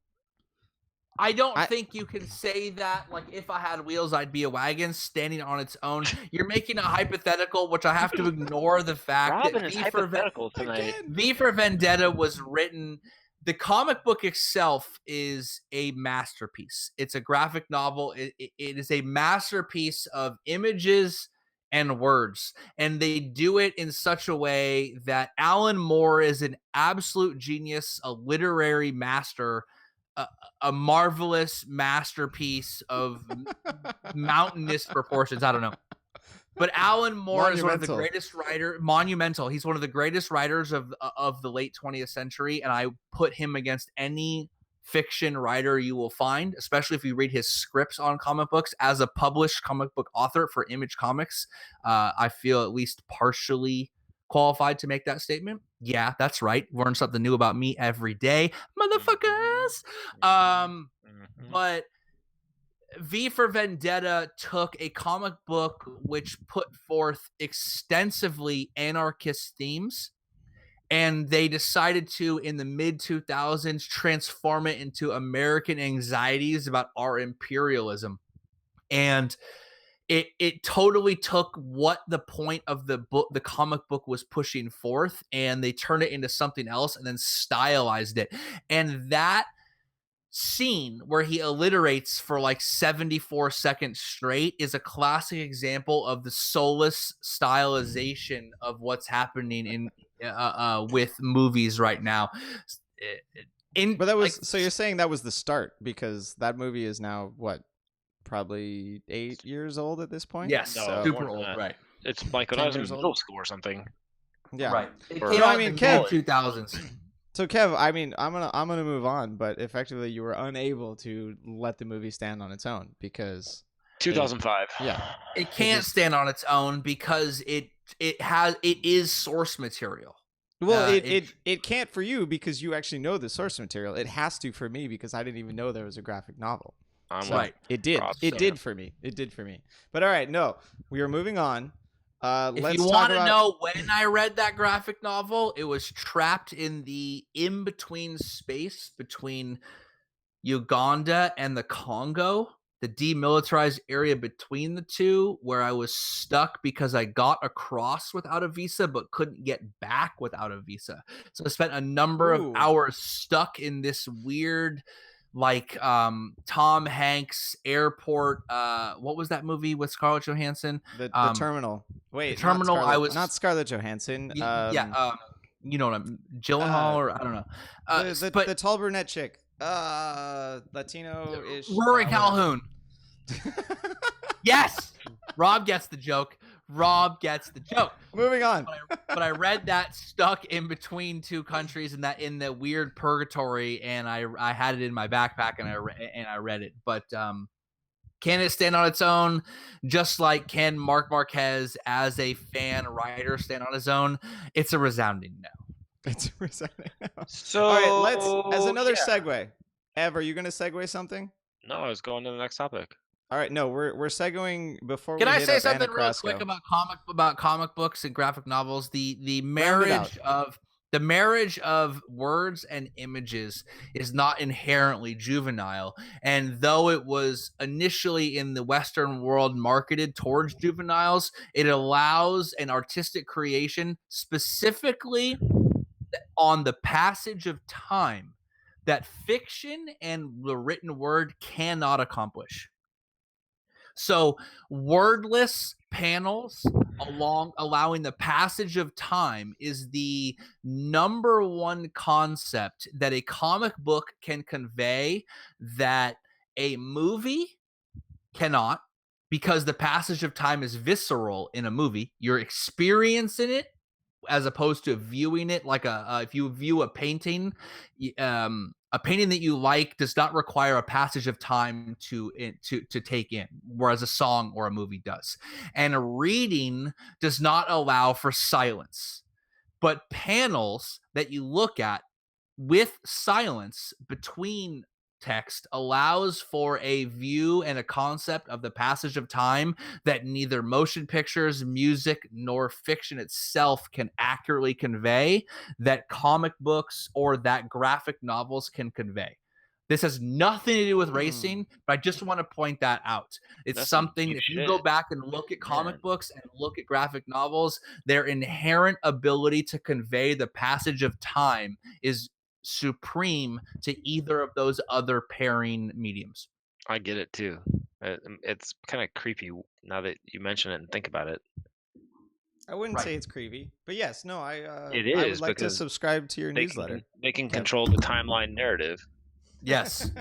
I don't think you can say that. Like, if I had wheels, I'd be a wagon standing on its own. You're making a hypothetical, which I have to ignore the fact Robin that is hypothetical tonight. V for Vendetta was written. The comic book itself is a masterpiece. It's a graphic novel. It is a masterpiece of images and words. And they do it in such a way that Alan Moore is an absolute genius, a literary master, a marvelous masterpiece of mountainous proportions. I don't know. But Alan Moore is one of the greatest writer, monumental. He's one of the greatest writers of the late 20th century, and I put him against any fiction writer you will find, especially if you read his scripts on comic books. As a published comic book author for Image Comics, I feel at least partially qualified to make that statement. Yeah, that's right. Learn something new about me every day, motherfuckers. But V for Vendetta took a comic book which put forth extensively anarchist themes, and they decided to, in the mid-2000s, transform it into American anxieties about our imperialism. And it totally took what the point of the comic book was pushing forth, and they turned it into something else and then stylized it. And that scene where he alliterates for like 74 seconds straight is a classic example of the soulless stylization of what's happening in with movies right now. But that was so you're saying that was the start, because that movie is now what, probably 8 years old at this point? Yes, No, super old, right? It's like when I was in middle school or something. Yeah, right. It Or- came So, out I mean, in the Kev- mid-2000s. So Kev, I mean, I'm gonna move on, but effectively you were unable to let the movie stand on its own because 2005. Yeah. It can't stand on its own because it is source material. Well, it can't for you because you actually know the source material. It has to for me because I didn't even know there was a graphic novel. I'm So right. It did. Props. It did for me. It did for me. But all right, no, we are moving on. If Let's you talk want to about. know when I read that graphic novel, it was trapped in the in-between space between Uganda and the Congo, the demilitarized area between the two, where I was stuck because I got across without a visa but couldn't get back without a visa. So I spent a number Ooh. of hours stuck in this weird, like Tom Hanks airport. What was that movie with Scarlett Johansson? The Terminal. Wait, The Terminal, not Scarlett Johansson. You know what I'm Gyllenhaal or I don't know. But the tall brunette chick. Latino-ish. Rory Calhoun. Yes, Rob gets the joke. Moving on. But I read that stuck in between two countries in the weird purgatory, and I had it in my backpack and I read it. But can it stand on its own? Just like can Marc Marquez as a fan writer stand on his own? It's a resounding no. It's resounding. So, All right, let's as another yeah. segue. Ev, are you going to segue something? No, I was going to the next topic. All right, no, we're segueing before. Can we I hit say up something Ana real Carrasco. quick about comic books and graphic novels? The marriage of words and images is not inherently juvenile, and though it was initially in the Western world marketed towards juveniles, it allows an artistic creation specifically on the passage of time that fiction and the written word cannot accomplish. So wordless panels allowing the passage of time is the number one concept that a comic book can convey that a movie cannot, because the passage of time is visceral in a movie. You're experiencing it as opposed to viewing it like if you view a painting, a painting that you like does not require a passage of time to take in, whereas a song or a movie does. And a reading does not allow for silence. But panels that you look at with silence between text allows for a view and a concept of the passage of time that neither motion pictures, music, nor fiction itself can accurately convey, that comic books or that graphic novels can convey. This has nothing to do with racing, but I just want to point that out. It's That's something, deep if you shit. go back and look at comic books and look at graphic novels, their inherent ability to convey the passage of time is supreme to either of those other pairing mediums. I get it too. It's kind of creepy now that you mention it and think about it. I wouldn't say it's creepy, but yes, no, It I is would like to because subscribe to your newsletter. They can Kev. control the timeline narrative. Yes.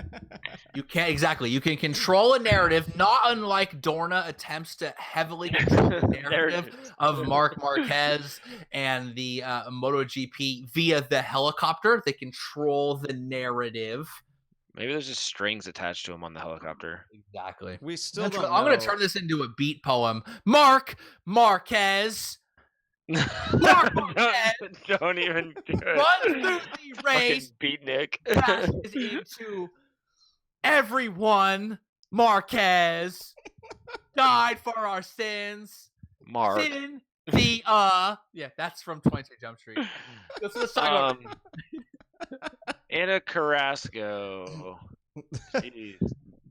You can't exactly. You can control a narrative, not unlike Dorna attempts to heavily control the narrative of Marc Marquez and the MotoGP via the helicopter. They control the narrative. Maybe there's just strings attached to him on the helicopter. Exactly. We still don't know. I'm going to turn this into a beat poem. Marc Marquez. Marc Marquez Don't even do it. runs through the race. Beatnik. Crashes into everyone. Marquez died for our sins. Mark. Sin the yeah, that's from 22 Jump Street. Let's talk about Ana Carrasco. Jeez.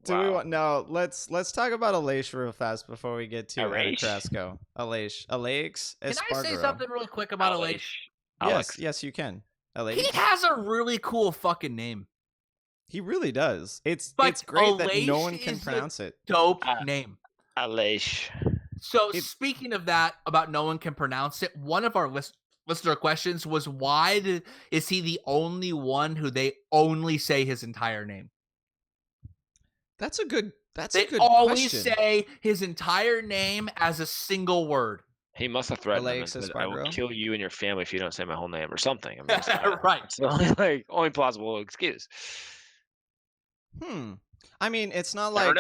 Do we want let's talk about Aleix real fast before we get to Ana Aleix? Carrasco. Aleix Esparagaro. Can I say something really quick about Aleix? Yes, you can. Aleix. He has a really cool fucking name. He really does. It's great Aleix that no one can pronounce it. Dope name. Aleix. So speaking of that, about no one can pronounce it, one of our listener questions was why is he the only one who they only say his entire name? That's a good They always say his entire name as a single word. He must have threatened them and said, I will kill you and your family if you don't say my whole name or something. I mean, right. It's the only plausible excuse. I mean, it's not like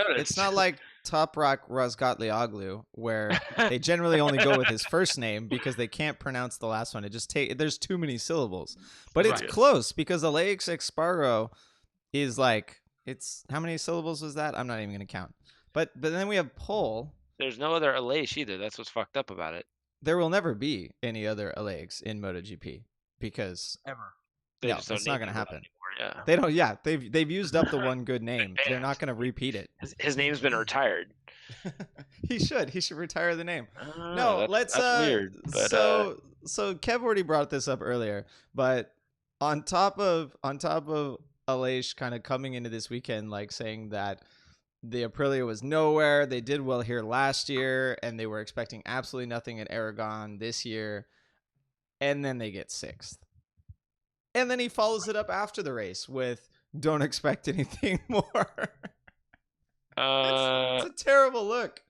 Toprak Razgatlioglu, where they generally only go with his first name because they can't pronounce the last one. It just there's too many syllables. But it's close because Aleix Esparagaro is like, it's how many syllables was that? I'm not even gonna count. But then we have Pole. There's no other Aleix either. That's what's fucked up about it. There will never be any other Aleix in MotoGP because it's not gonna happen. Yeah. They don't. Yeah, they've used up the one good name. They're not going to repeat it. His name's been retired. He should retire the name. That's weird. But, so Kev already brought this up earlier, but on top of Aleix kind of coming into this weekend like saying that the Aprilia was nowhere. They did well here last year, and they were expecting absolutely nothing at Aragon this year, and then they get sixth. And then he follows it up after the race with "Don't expect anything more." It's a terrible look.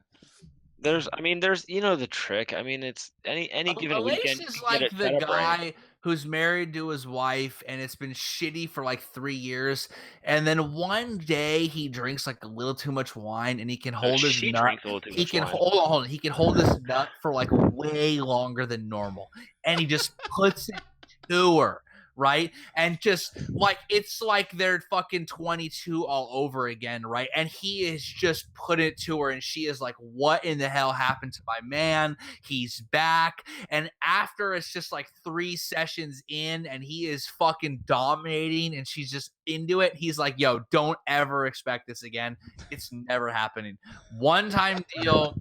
There's the trick. I mean, it's any given Aleix weekend. Is like the guy who's married to his wife, and it's been shitty for like 3 years, and then one day he drinks like a little too much wine, and he can hold his nut. He can hold on. He can hold his nut for like way longer than normal, and he just puts it to her. Right. And just like it's like they're fucking 22 all over again. Right. And he is just put it to her. And she is like, what in the hell happened to my man? He's back. And after it's just like 3 sessions in and he is fucking dominating and she's just into it. He's like, yo, don't ever expect this again. It's never happening. One-time deal.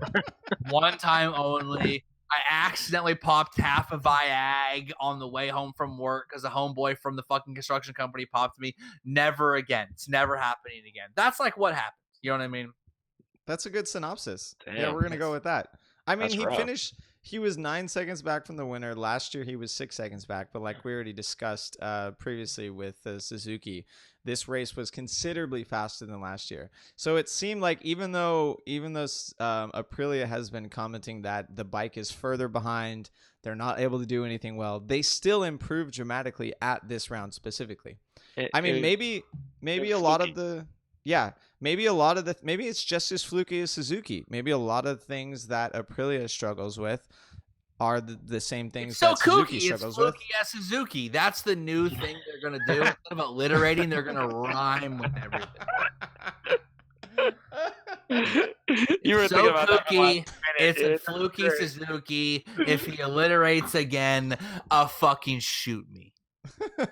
One time only. I accidentally popped half a Viag on the way home from work because a homeboy from the fucking construction company popped me. Never again. It's never happening again. That's like what happens. You know what I mean? That's a good synopsis. Damn, yeah, we're going to go with that. I mean, rough. He was 9 seconds back from the winner. Last year, he was 6 seconds back. But like we already discussed previously with Suzuki, this race was considerably faster than last year. So it seemed like even though Aprilia has been commenting that the bike is further behind, they're not able to do anything well, they still improved dramatically at this round specifically. Maybe it's just as fluky as Suzuki. Maybe a lot of things that Aprilia struggles with are the same things that Suzuki struggles with. It's fluky as Suzuki. That's the new thing they're going to do. Instead of alliterating, they're going to rhyme with everything. You were thinking about fluky. It's a fluky Suzuki. If he alliterates again, fucking shoot me. Kev,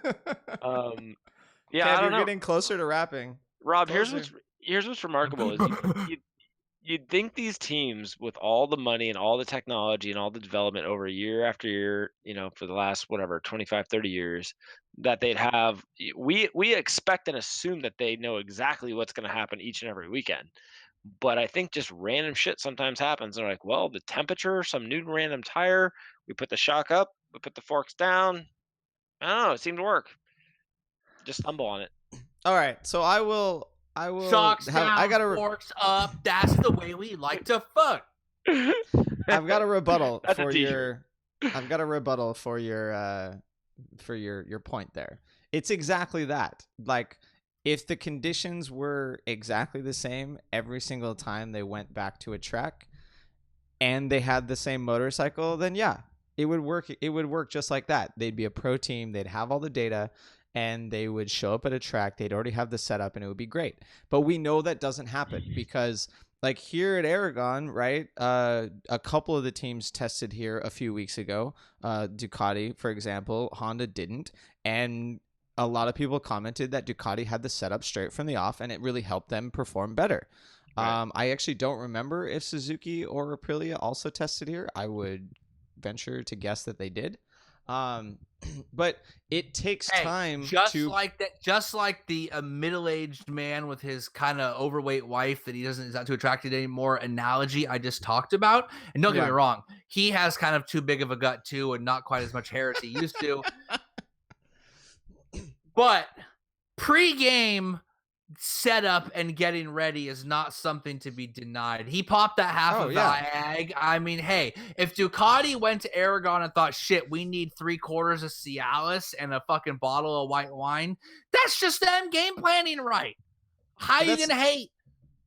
I don't know. You're getting closer to rapping. Rob, here's what's remarkable is you'd think these teams with all the money and all the technology and all the development over year after year, for the last 25, 30 years, that they'd have we expect and assume that they know exactly what's going to happen each and every weekend. But I think just random shit sometimes happens. They're like, well, the temperature, some new random tire, we put the shock up, we put the forks down. I don't know. It seemed to work. Just stumble on it. All right, so I will Shocks have, down, I got to forks up. That's the way we like to fuck. I've got a rebuttal That's a for t-shirt. I've got a rebuttal for your point there. It's exactly that. Like, if the conditions were exactly the same every single time they went back to a track and they had the same motorcycle, then yeah, it would work. It would work just like that. They'd be a pro team, they'd have all the data, and they would show up at a track, they'd already have the setup, and it would be great. But we know that doesn't happen because, like, here at Aragon, right, a couple of the teams tested here a few weeks ago. Ducati, for example, Honda didn't, and a lot of people commented that Ducati had the setup straight from the off, and it really helped them perform better. Right. I actually don't remember if Suzuki or Aprilia also tested here. I would venture to guess that they did. But it takes time just to like that. Just like the middle-aged man with his kind of overweight wife that is not too attracted anymore analogy I just talked about. And don't get me wrong, he has kind of too big of a gut too, and not quite as much hair as he used to. But pre-game setup and getting ready is not something to be denied. He popped that half of Viag. I mean, hey, if Ducati went to Aragon and thought, shit, we need 3/4 of Cialis and a fucking bottle of white wine, that's just them game planning right. How you gonna hate?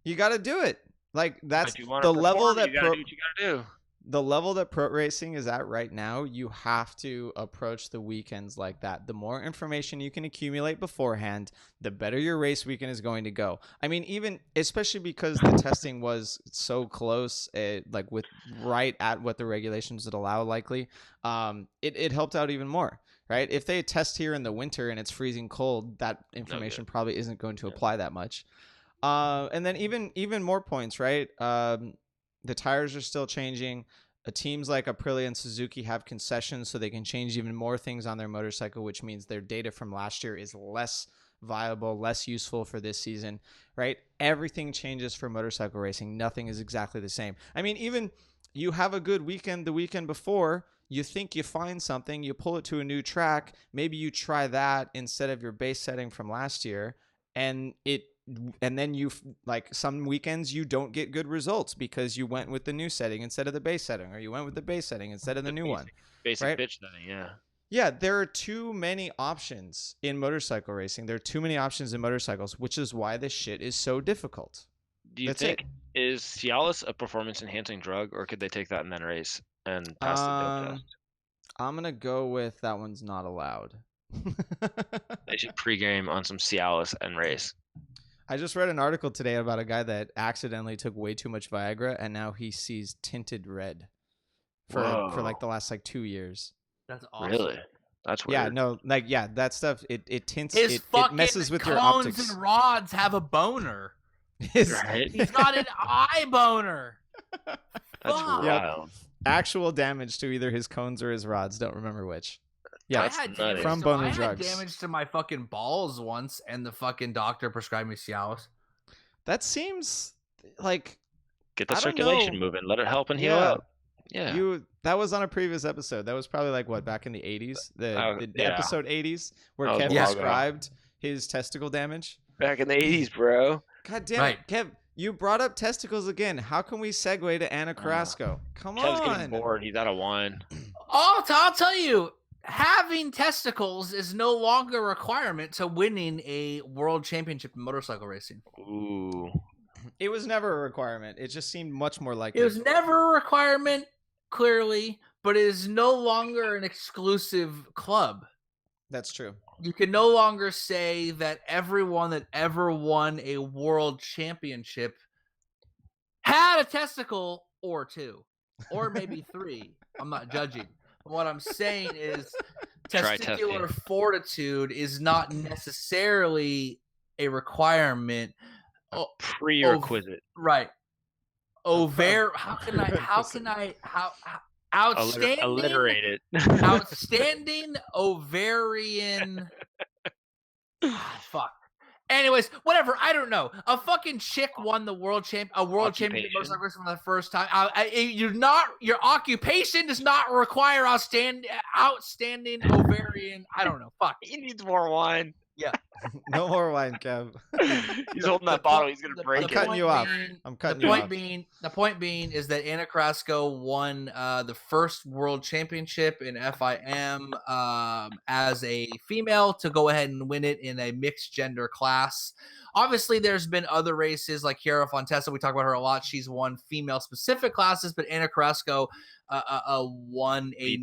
You got to do it. Like, that's the level that you gotta do what you gotta do. The level that pro racing is at right now, you have to approach the weekends like that. The more information you can accumulate beforehand, the better your race weekend is going to go. I mean, even especially because the testing was so close, like with right at what the regulations would allow, likely, it helped out even more, right? If they test here in the winter and it's freezing cold, that information probably isn't going to apply that much. And then even more points, right? The tires are still changing. Teams like Aprilia and Suzuki have concessions so they can change even more things on their motorcycle, which means their data from last year is less viable, less useful for this season, right? Everything changes for motorcycle racing. Nothing is exactly the same. I mean, even you have a good weekend the weekend before, you think you find something, you pull it to a new track, maybe you try that instead of your base setting from last year, and then you, like, some weekends you don't get good results because you went with the new setting instead of the base setting, or you went with the base setting instead of the new one. Basic right? bitch setting, yeah. Yeah, there are too many options in motorcycle racing. There are too many options in motorcycles, which is why this shit is so difficult. Do you think is Cialis a performance enhancing drug, or could they take that and then race and pass the dope test? I'm gonna go with that one's not allowed. They should pregame on some Cialis and race. I just read an article today about a guy that accidentally took way too much Viagra, and now he sees tinted red for like the last 2 years. That's awesome. Really? That's weird. Yeah, no, that stuff, it tints, it messes with your optics. His cones and rods have a boner. Right? He's got an eye boner. That's wild. Yep. Actual damage to either his cones or his rods. Don't remember which. Yeah, from boner drugs. I had damage to my fucking balls once, and the fucking doctor prescribed me Cialis. That seems like, get the circulation moving. Let it help and heal up. Yeah. That was on a previous episode. That was probably like what, back in the 80s, the episode 80s, where Kev described his testicle damage. Back in the 80s, bro. God damn it, Kev. You brought up testicles again. How can we segue to Ana Carrasco? Come on. Kev's getting bored. He's out of wine. I'll tell you, having testicles is no longer a requirement to winning a world championship in motorcycle racing. Ooh. It was never a requirement. It just seemed much more likely. It was never a requirement, clearly, but it is no longer an exclusive club. That's true. You can no longer say that everyone that ever won a world championship had a testicle or two, or maybe three. I'm not judging. What I'm saying is testicular fortitude is not necessarily a requirement. A prerequisite. Right. How can I outstanding alliterate it. Outstanding ovarian Anyways, whatever. I don't know. A fucking chick won the world championship motorcycle race for the first time. Your occupation does not require outstanding ovarian. I don't know. Fuck. He needs more wine. Yeah. No more wine, Kev. He's holding that bottle. He's gonna break I'm cutting you off. The point being is that Ana Carrasco won the first world championship in FIM as a female to go ahead and win it in a mixed gender class. Obviously, there's been other races like Chiara Fontessa. We talk about her a lot. She's won female specific classes, but Ana Carrasco won a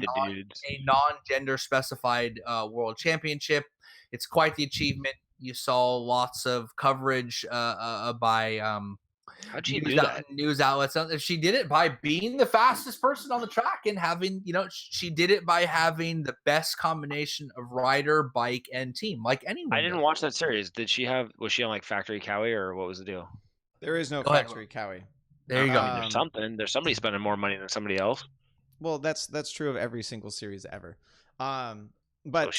non-gender specified world championship. It's quite the achievement. You saw lots of coverage by how'd she do that? News outlets. She did it by being the fastest person on the track and having, she did it by having the best combination of rider, bike, and team, like anyone. I didn't watch that series. Was she on like Factory Cowie or what was the deal? There is no Factory Cowie. There you go. There's something. There's somebody spending more money than somebody else. Well, that's true of every single series ever. But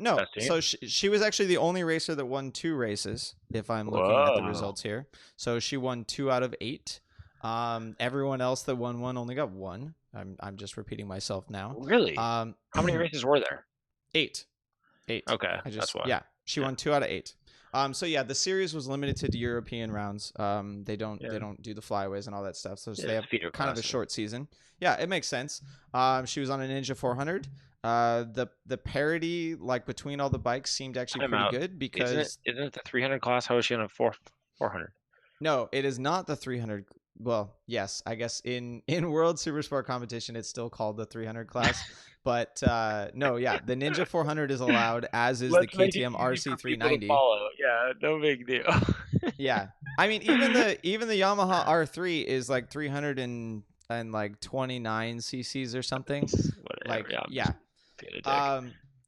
no, so she was actually the only racer that won 2 races, if I'm looking at the results here. So she won 2 out of 8. Everyone else that won 1 only got 1. I'm just repeating myself now. Really? How many races were there? 8. Okay, that's why. Yeah, she won 2 out of 8. So yeah, the series was limited to European rounds. They don't do the flyaways and all that stuff. So they have kind of a short season. Yeah, it makes sense. She was on a Ninja 400. The parity like between all the bikes seemed actually pretty good because isn't it the 300 class? How is she on a 400? No, it is not the 300. Well, yes, I guess in World Supersport competition it's still called the 300 class, but no, yeah, the Ninja 400 is allowed, as is the KTM RC 390. Yeah, no big deal. Yeah, I mean even the Yamaha R3 is like 300 and like 29 cc's or something. Whatever, like yeah.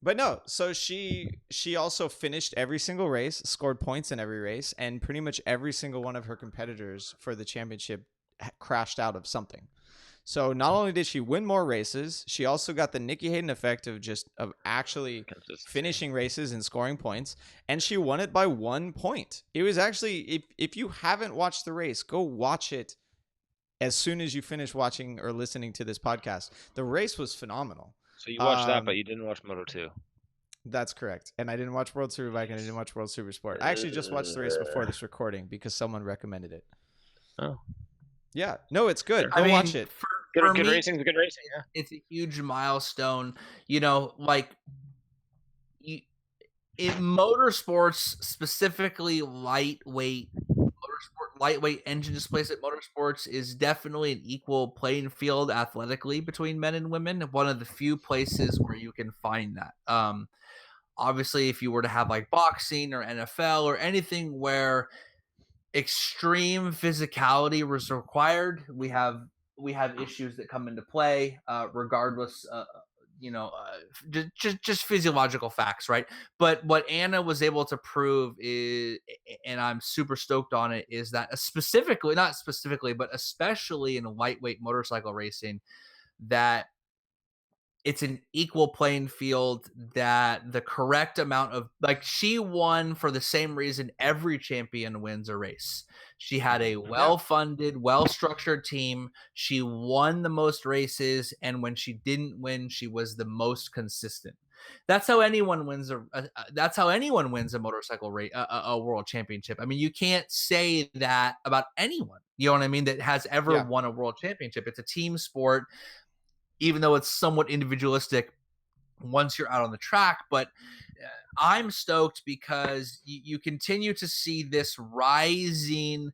But no, so she also finished every single race, scored points in every race, and pretty much every single one of her competitors for the championship crashed out of something. So not only did she win more races, she also got the Nikki Hayden effect of actually finishing races and scoring points, and she won it by 1 point. It was actually, if you haven't watched the race, go watch it as soon as you finish watching or listening to this podcast. The race was phenomenal. So you watched that, but you didn't watch Moto 2. That's correct. And I didn't watch World Superbike and I didn't watch World Supersport. I actually just watched the race before this recording because someone recommended it. Oh. Yeah. No, it's good. Go watch it. Good racing, yeah. It's a huge milestone. Like in motorsports, specifically lightweight engine displacement motorsports is definitely an equal playing field athletically between men and women. One of the few places where you can find that. Obviously, if you were to have like boxing or NFL or anything where extreme physicality was required, we have issues that come into play, regardless. Just physiological facts, right? But what Anna was able to prove is, and I'm super stoked on it, is that not specifically, but especially in lightweight motorcycle racing, that it's an equal playing field, that the correct amount of, like, she won for the same reason every champion wins a race. She had a well-funded, well-structured team. She won the most races, and when she didn't win, she was the most consistent. That's how anyone wins a motorcycle race, a world championship. I mean, you can't say that about anyone. You know what I mean? That has ever won a world championship. It's a team sport, even though it's somewhat individualistic once you're out on the track. But I'm stoked because you continue to see this rising,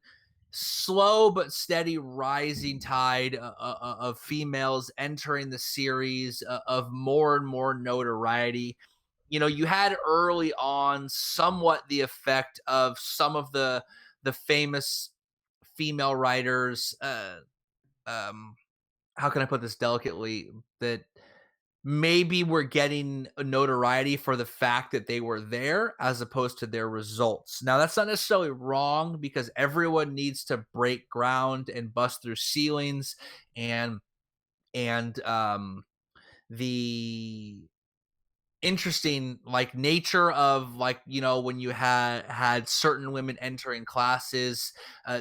slow but steady rising tide of females entering the series, of more and more notoriety. You had early on somewhat the effect of some of the famous female riders, how can I put this delicately, that maybe we're getting notoriety for the fact that they were there as opposed to their results. Now, that's not necessarily wrong, because everyone needs to break ground and bust through ceilings, and the interesting like nature of like, you know, when you had certain women entering classes,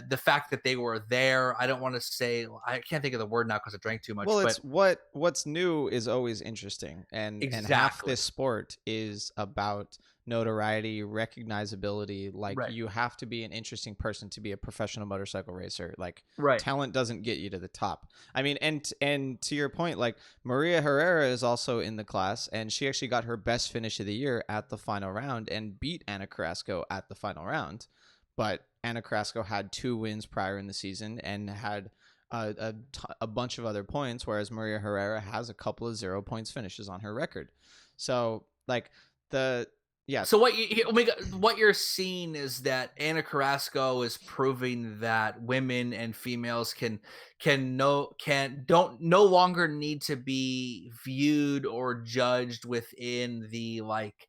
the fact that they were there. I don't want to say, I can't think of the word now because I drank too much. Well, but it's what's new is always interesting, and half Exactly. this sport is about notoriety, recognizability. Like Right. you have to be an interesting person to be a professional motorcycle racer. Like Right. talent doesn't get you to the top. I mean, and to your point, like Maria Herrera is also in the class, and she actually got her best finish of the year at the final round and beat Ana Carrasco at the final round. But Ana Carrasco had 2 wins prior in the season and had a bunch of other points, whereas Maria Herrera has a couple of 0 points finishes on her record. So like So what you're seeing is that Ana Carrasco is proving that women and females don't no longer need to be viewed or judged within the like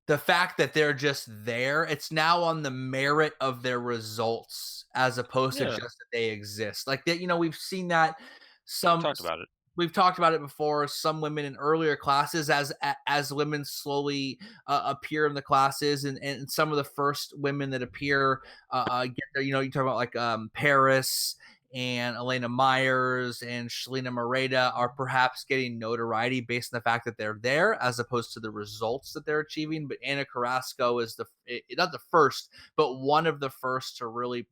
the fact that they're just there. It's now on the merit of their results as opposed to just that they exist. Like that, you know, we've seen that we've talked about it before. Some women in earlier classes, as women slowly appear in the classes, and some of the first women that appear get there. You know, you talk about like Paris and Elena Myers and Shalina Moreta are perhaps getting notoriety based on the fact that they're there as opposed to the results that they're achieving. But Ana Carrasco is not the first, but one of the first to really,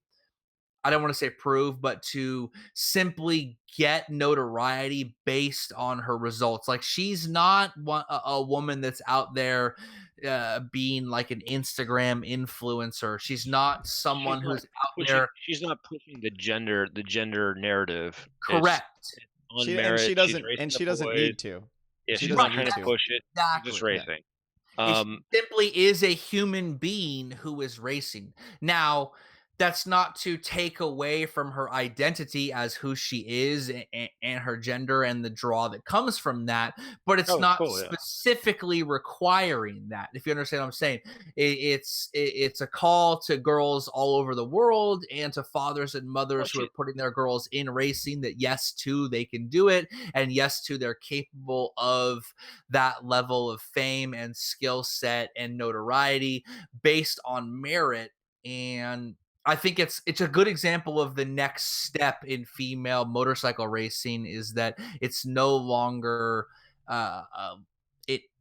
I don't want to say prove, but to simply get notoriety based on her results. Like she's not a woman that's out there being like an Instagram influencer. She's not someone who's out there. She's not pushing the gender narrative. Correct. It's on merit. She doesn't need to. Yeah, she she's doesn't not trying need to push it. Exactly. She's just racing. She simply is a human being who is racing. Now, that's not to take away from her identity as who she is and her gender and the draw that comes from that, but it's not specifically requiring that. If you understand what I'm saying, it's a call to girls all over the world and to fathers and mothers who are putting their girls in racing that yes, too, they can do it, and yes, too, they're capable of that level of fame and skill set and notoriety based on merit. And I think it's a good example of the next step in female motorcycle racing is that it's no longer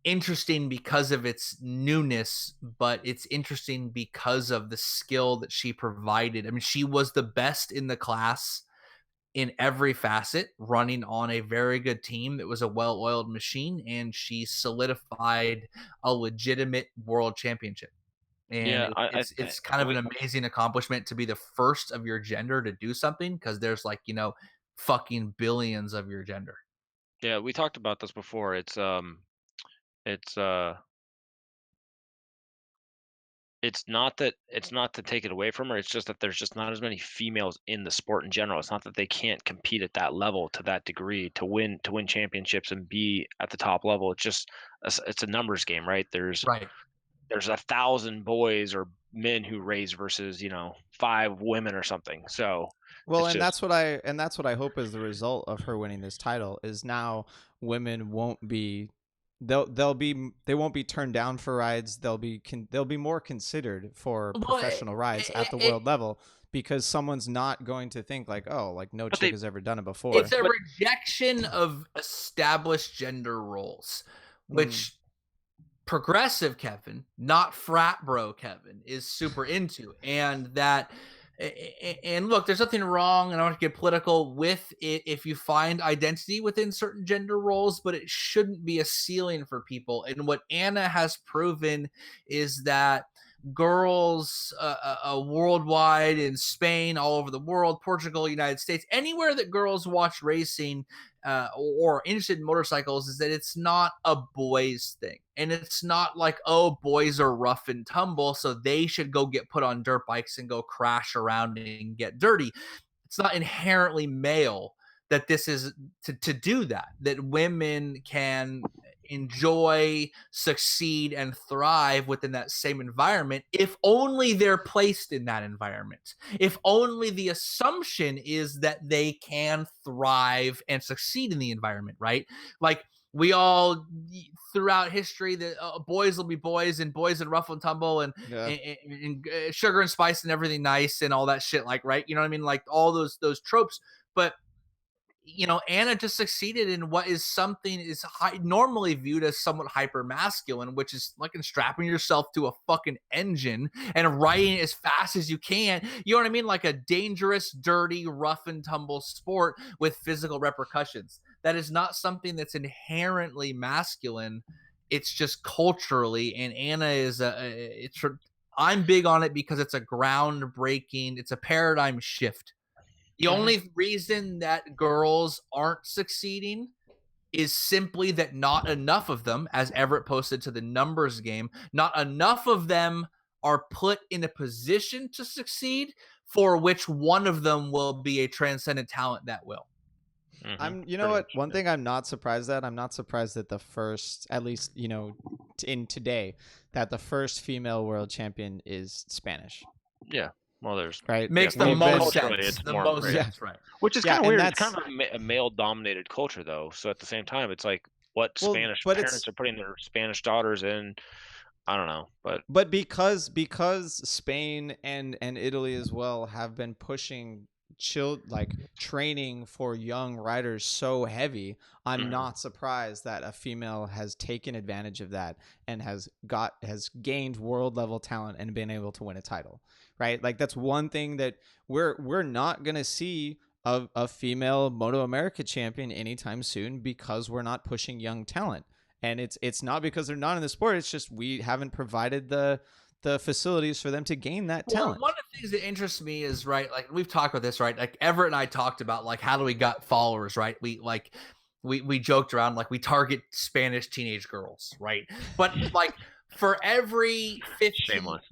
interesting because of its newness, but it's interesting because of the skill that she provided. I mean, she was the best in the class in every facet, running on a very good team that was a well-oiled machine, and she solidified a legitimate world championship. And it's kind of an amazing accomplishment to be the first of your gender to do something, because there's like, you know, fucking billions of your gender. Yeah, we talked about this before. It's not to take it away from her. It's just that there's just not as many females in the sport in general. It's not that they can't compete at that level to that degree to win championships and be at the top level. It's just it's a numbers game, right? There's 1,000 boys or men who race versus 5 women or something. So that's what I hope is the result of her winning this title is now women won't be they won't be turned down for rides. They'll be more considered for professional rides at the world level, because someone's not going to think like, oh, like no chick has ever done it before. It's a rejection of established gender roles, which progressive Kevin, not frat bro Kevin, is super into. And look, there's nothing wrong, and I don't want to get political with it if you find identity within certain gender roles, but it shouldn't be a ceiling for people. And what Ana has proven is that girls worldwide, in Spain, all over the world, Portugal, United States, anywhere that girls watch racing or interested in motorcycles, is that it's not a boys thing. And it's not like, oh, boys are rough and tumble, so they should go get put on dirt bikes and go crash around and get dirty. It's not inherently male that this is to do that women can enjoy, succeed, and thrive within that same environment if only they're placed in that environment. If only the assumption is that they can thrive and succeed in the environment, right? Like We all throughout history that boys will be boys and boys and rough and tumble and, sugar and spice and everything nice and all that shit. Like, right. You know what I mean? Like all those tropes. But, Ana just succeeded in what is something is normally viewed as somewhat hyper masculine, which is like strapping yourself to a fucking engine and riding as fast as you can. You know what I mean? Like a dangerous, dirty, rough and tumble sport with physical repercussions. That is not something that's inherently masculine. It's just culturally, and Ana is I'm big on it because it's a groundbreaking, it's a paradigm shift. The only reason that girls aren't succeeding is simply that not enough of them, as Everett posted to the numbers game, not enough of them are put in a position to succeed for which one of them will be a transcendent talent that will. One thing I'm not surprised at, I'm not surprised that the first, at least, in today, that the first female world champion is Spanish. Yeah. Well, there's right. Makes the most sense. The most sense, right? Which is kind of weird. It's kind of a male-dominated culture, though. So at the same time, it's like what Spanish parents are putting their Spanish daughters in. I don't know, but because Spain and Italy as well have been pushing training for young riders so heavy, I'm not surprised that a female has taken advantage of that and has gained world level talent and been able to win a title. Right? Like that's one thing that we're not going to see a female Moto America champion anytime soon because we're not pushing young talent. And it's not because they're not in the sport, it's just we haven't provided the facilities for them to gain that talent. One of the things that interests me is, right, like we've talked about this, right? Like Everett and I talked about like how do we got followers, right? We joked around like we target Spanish teenage girls, right? But like for every 15 shameless.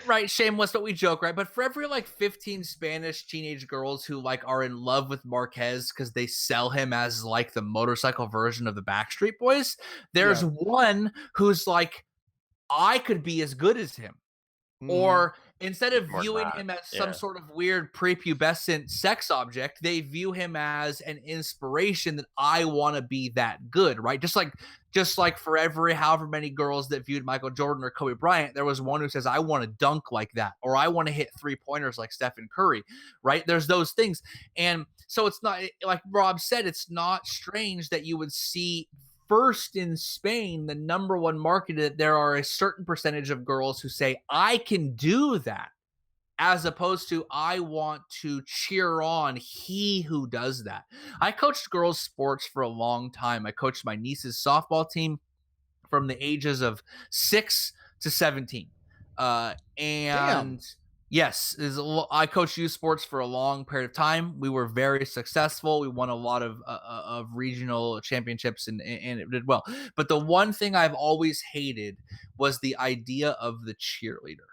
Right, shameless, but we joke, right? But for every 15 Spanish teenage girls who are in love with Marquez because they sell him as like the motorcycle version of the Backstreet Boys, there's one who's like, I could be as good as him. Or instead of viewing him as some sort of weird prepubescent sex object, they view him as an inspiration that I want to be that good, right? Just like for every however many girls that viewed Michael Jordan or Kobe Bryant, there was one who says, I want to dunk like that, or I want to hit 3-pointers like Stephen Curry, right? There's those things. And so it's not, like Rob said, it's not strange that you would see first in Spain, the number one market, that there are a certain percentage of girls who say, I can do that, as opposed to I want to cheer on he who does that. I coached girls sports for a long time. I coached my niece's softball team from the ages of 6 to 17. Yes, I coached youth sports for a long period of time. We were very successful. We won a lot of regional championships and it did well. But the one thing I've always hated was the idea of the cheerleader.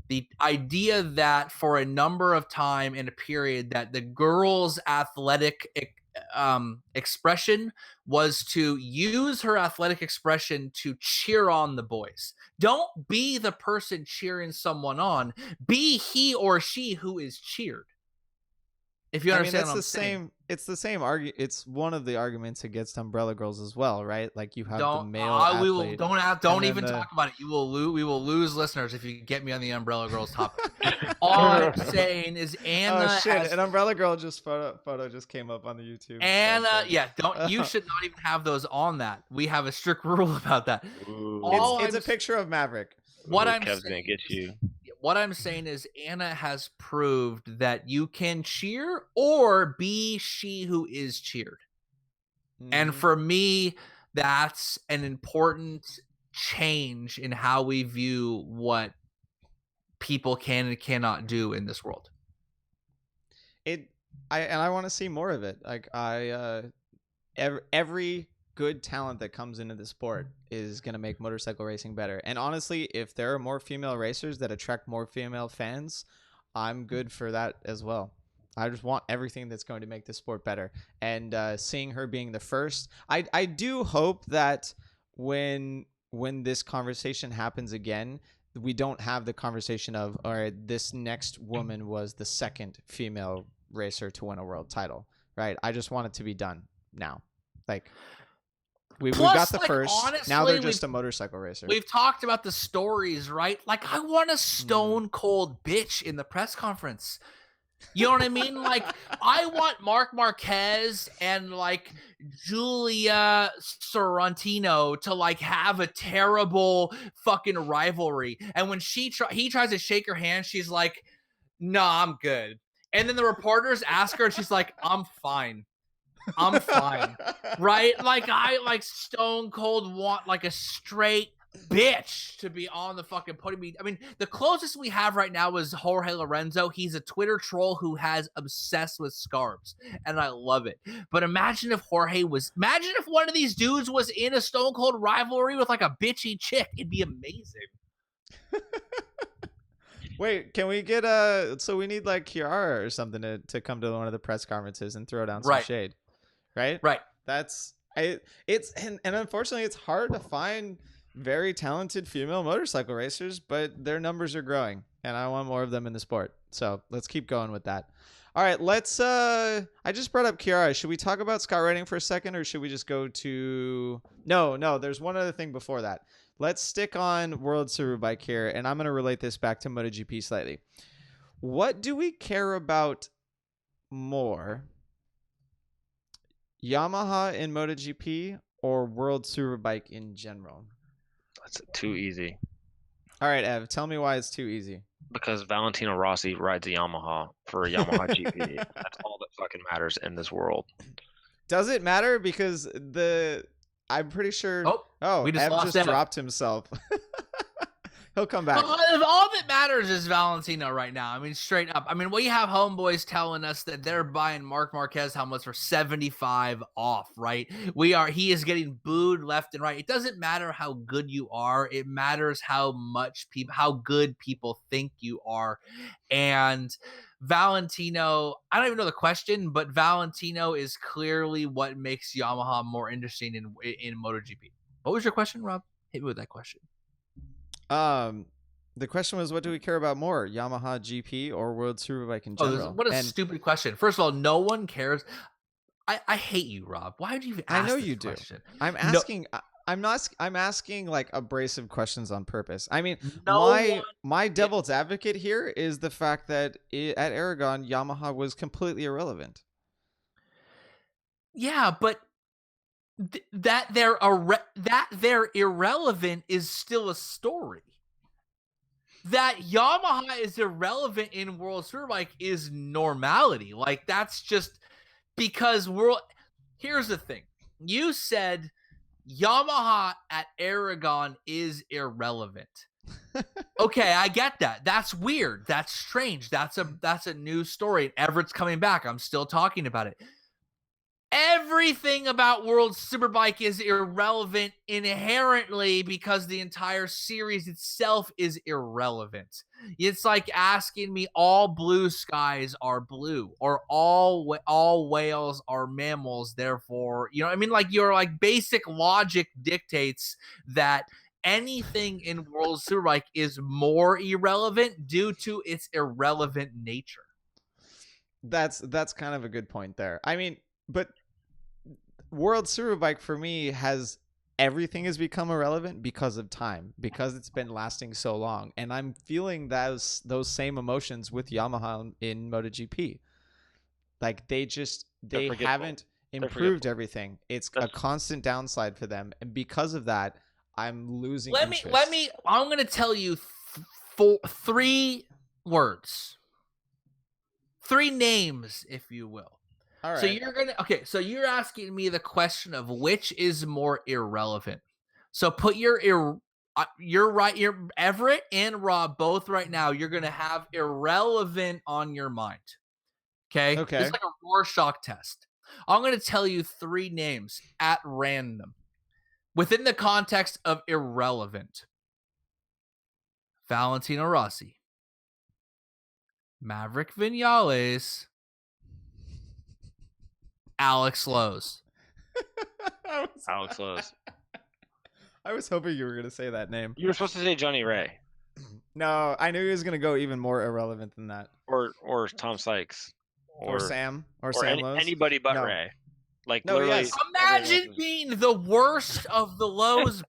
The idea that for a number of time in a period that the girls' athletic expression was to use her athletic expression to cheer on the boys. Don't be the person cheering someone on. Be he or she who is cheered. If you understand, it's the same argument. It's one of the arguments against Umbrella Girls as well, right? Like you have the male athlete. Don't even talk about it. We will lose listeners if you get me on the Umbrella Girls topic. All I'm saying is Ana. Oh shit! An Umbrella Girl photo just came up on the YouTube. Ana, you should not even have those on that. We have a strict rule about that. It's a picture of Maverick. What I'm saying is Ana has proved that you can cheer or be she who is cheered. And for me, that's an important change in how we view what people can and cannot do in this world. I want to see more of it. Like every good talent that comes into the sport is going to make motorcycle racing better. And honestly, if there are more female racers that attract more female fans, I'm good for that as well. I just want everything that's going to make the sport better. And seeing her being the first, I do hope that when this conversation happens again, we don't have the conversation of, all right, this next woman was the second female racer to win a world title, right? I just want it to be done now. Like, We've Plus, got the like, first. Now honestly, they're just a motorcycle racer. We've talked about the stories, right? Like, I want a stone cold bitch in the press conference. You know what I mean? Like, I want Marc Marquez and, like, Julia Sorrentino to, like, have a terrible fucking rivalry. And when he tries to shake her hand, she's like, "No, I'm good." And then the reporters ask her, and she's like, "I'm fine. I'm fine." Right? Like, I, like, stone cold want, like, a straight bitch to be on the fucking podium. I mean, the closest we have right now is Jorge Lorenzo. He's a Twitter troll who has obsessed with scarves, and I love it. But imagine if imagine if one of these dudes was in a stone cold rivalry with, like, a bitchy chick. It'd be amazing. Wait, can we get so we need like Kiara or something to come to one of the press conferences and throw down some shade, right? Right. And unfortunately it's hard to find very talented female motorcycle racers, but their numbers are growing, and I want more of them in the sport. So let's keep going with that. All right, let's. I just brought up Kiara. Should we talk about Scott Redding for a second, or should we just go to? No. There's one other thing before that. Let's stick on World Superbike here, and I'm going to relate this back to MotoGP slightly. What do we care about more? Yamaha in MotoGP or World Superbike in general? That's too easy. All right, Ev, tell me why it's too easy. Because Valentino Rossi rides a Yamaha for a Yamaha GP. That's all that fucking matters in this world. Does it matter? Because I'm pretty sure. We Ev just dropped himself. He'll come back. All that matters is Valentino right now. I mean, straight up. I mean, we have homeboys telling us that they're buying Marc Marquez helmets for $75 off, right? He is getting booed left and right. It doesn't matter how good you are. It matters how good people think you are. And Valentino, I don't even know the question, but Valentino is clearly what makes Yamaha more interesting in MotoGP. What was your question, Rob? Hit me with that question. The question was, what do we care about more, Yamaha GP or World Superbike in general? What a stupid question. First of all, no one cares. I hate you, Rob. Why would you even ask I know this you question? do. I'm asking. I'm asking like abrasive questions on purpose. I mean, my devil's advocate here is the fact that at Aragon, Yamaha was completely irrelevant. Yeah, but that they're irrelevant is still a story. That Yamaha is irrelevant in World Superbike is normality. Like, that's just because here's the thing. You said Yamaha at Aragon is irrelevant. Okay, I get that. That's weird. That's strange. That's a new story. Everett's coming back. I'm still talking about it. Everything about World Superbike is irrelevant inherently because the entire series itself is irrelevant. It's like asking me all blue skies are blue or all whales are mammals. Therefore, you know what I mean? Like, your like basic logic dictates that anything in World Superbike is more irrelevant due to its irrelevant nature. That's kind of a good point there. I mean, but World Superbike for me everything has become irrelevant because of time, because it's been lasting so long, and I'm feeling those same emotions with Yamaha in MotoGP. Like, they haven't improved everything. It's a constant downside for them, and because of that, I'm losing interest. I'm going to tell you three words, three names, if you will. All right. So you're asking me the question of which is more irrelevant. So put you're right. You're Everett and Rob both right now. You're going to have irrelevant on your mind. Okay. It's like a Rorschach test. I'm going to tell you three names at random within the context of irrelevant. Valentino Rossi, Maverick Vinales, Alex Lowe's. Alex Lowe's. I was hoping you were going to say that name. You were supposed to say Johnny Ray. No, I knew he was going to go even more irrelevant than that. Or Tom Sykes. Or Sam. Or Sam Lowe's. Anybody but Ray. Like No, literally. yes. Imagine being the worst of the Lowe's.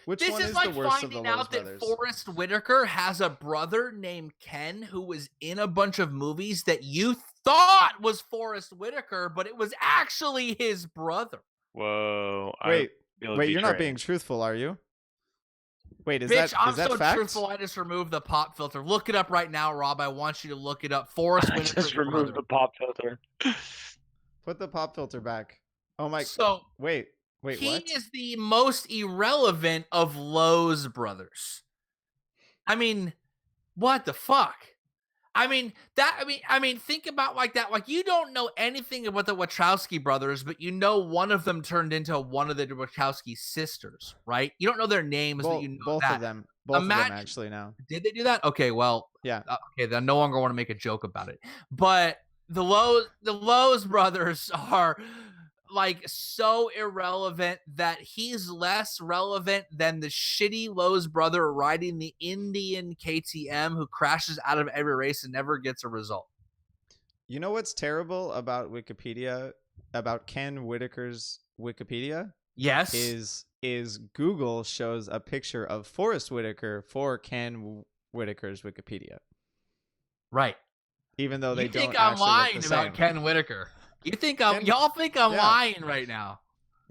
Which This one is is like the worst of the finding Lowe's out that brothers? Forrest Whitaker has a brother named Ken who was in a bunch of movies that you thought was Forrest Whitaker, but it was actually his brother. Whoa. Wait, I feel you're not betrayed. being truthful, are you? Wait, is Bitch, I'm that so fact? truthful. I just removed the pop filter. Look it up right now, Rob. I want you to look it up. Forrest I Whitaker's just removed brother. the pop filter. Put the pop filter back. Oh my. So Wait, he what? is the most irrelevant of Lowe's brothers. I mean, what the fuck? I mean, think about like that. Like, you don't know anything about the Wachowski brothers, but you know one of them turned into one of the Wachowski sisters, right? You don't know their names, but you know Both that. of them. Both of them actually now. Did they do that? Okay, well, Yeah. Okay, then I no longer want to make a joke about it. But the Lowe's brothers are like so irrelevant that he's less relevant than the shitty Lowe's brother riding the Indian KTM who crashes out of every race and never gets a result. You know what's terrible about Wikipedia, about Ken Whitaker's Wikipedia? Yes. Is Google shows a picture of Forrest Whitaker for Ken Whitaker's Wikipedia. Right. Even though they you don't think I'm actually lying look the about same. Ken Whitaker. You think y'all think I'm lying right now.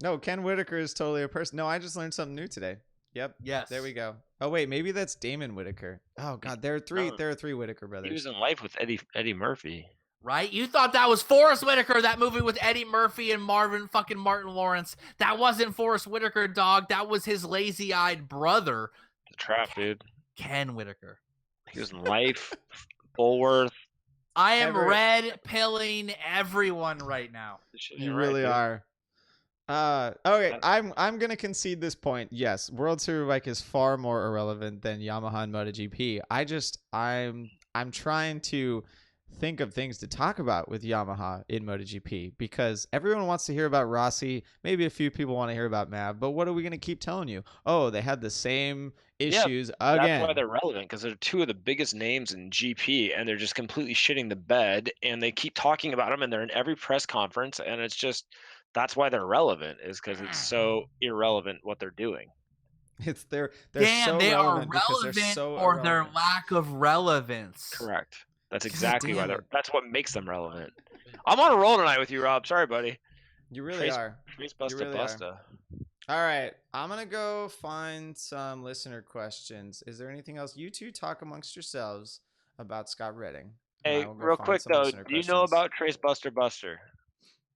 No, Ken Whitaker is totally a person. No, I just learned something new today. Yep. Yes. There we go. Oh wait, maybe that's Damon Whitaker. Oh god, there are three Whitaker brothers. He was in Life with Eddie Murphy. Right? You thought that was Forrest Whitaker, that movie with Eddie Murphy and Martin Lawrence. That wasn't Forrest Whitaker, dog. That was his lazy-eyed brother. The Trap, dude. Ken Whitaker. He was in Life, Bullworth. I am red pilling everyone right now. You really are. Okay, I'm gonna concede this point. Yes, World Superbike is far more irrelevant than Yamaha and MotoGP. I'm trying to think of things to talk about with Yamaha in MotoGP because everyone wants to hear about Rossi. Maybe a few people want to hear about Mav, but what are we going to keep telling you? Oh, they had the same issues again. That's why they're relevant, because they're two of the biggest names in GP and they're just completely shitting the bed and they keep talking about them and they're in every press conference and it's just, that's why they're relevant, is because it's so irrelevant what they're doing. It's they're Damn, so they are relevant because they're so for irrelevant. their lack of relevance. Correct. That's exactly why Damn. that's what makes them relevant. I'm on a roll tonight with you, Rob. Sorry, buddy. You really are. Trace Busta really Busta. All right, I'm gonna go find some listener questions. Is there anything else you two talk amongst yourselves about Scott Redding? Hey, real quick though, do you know about Trace Buster?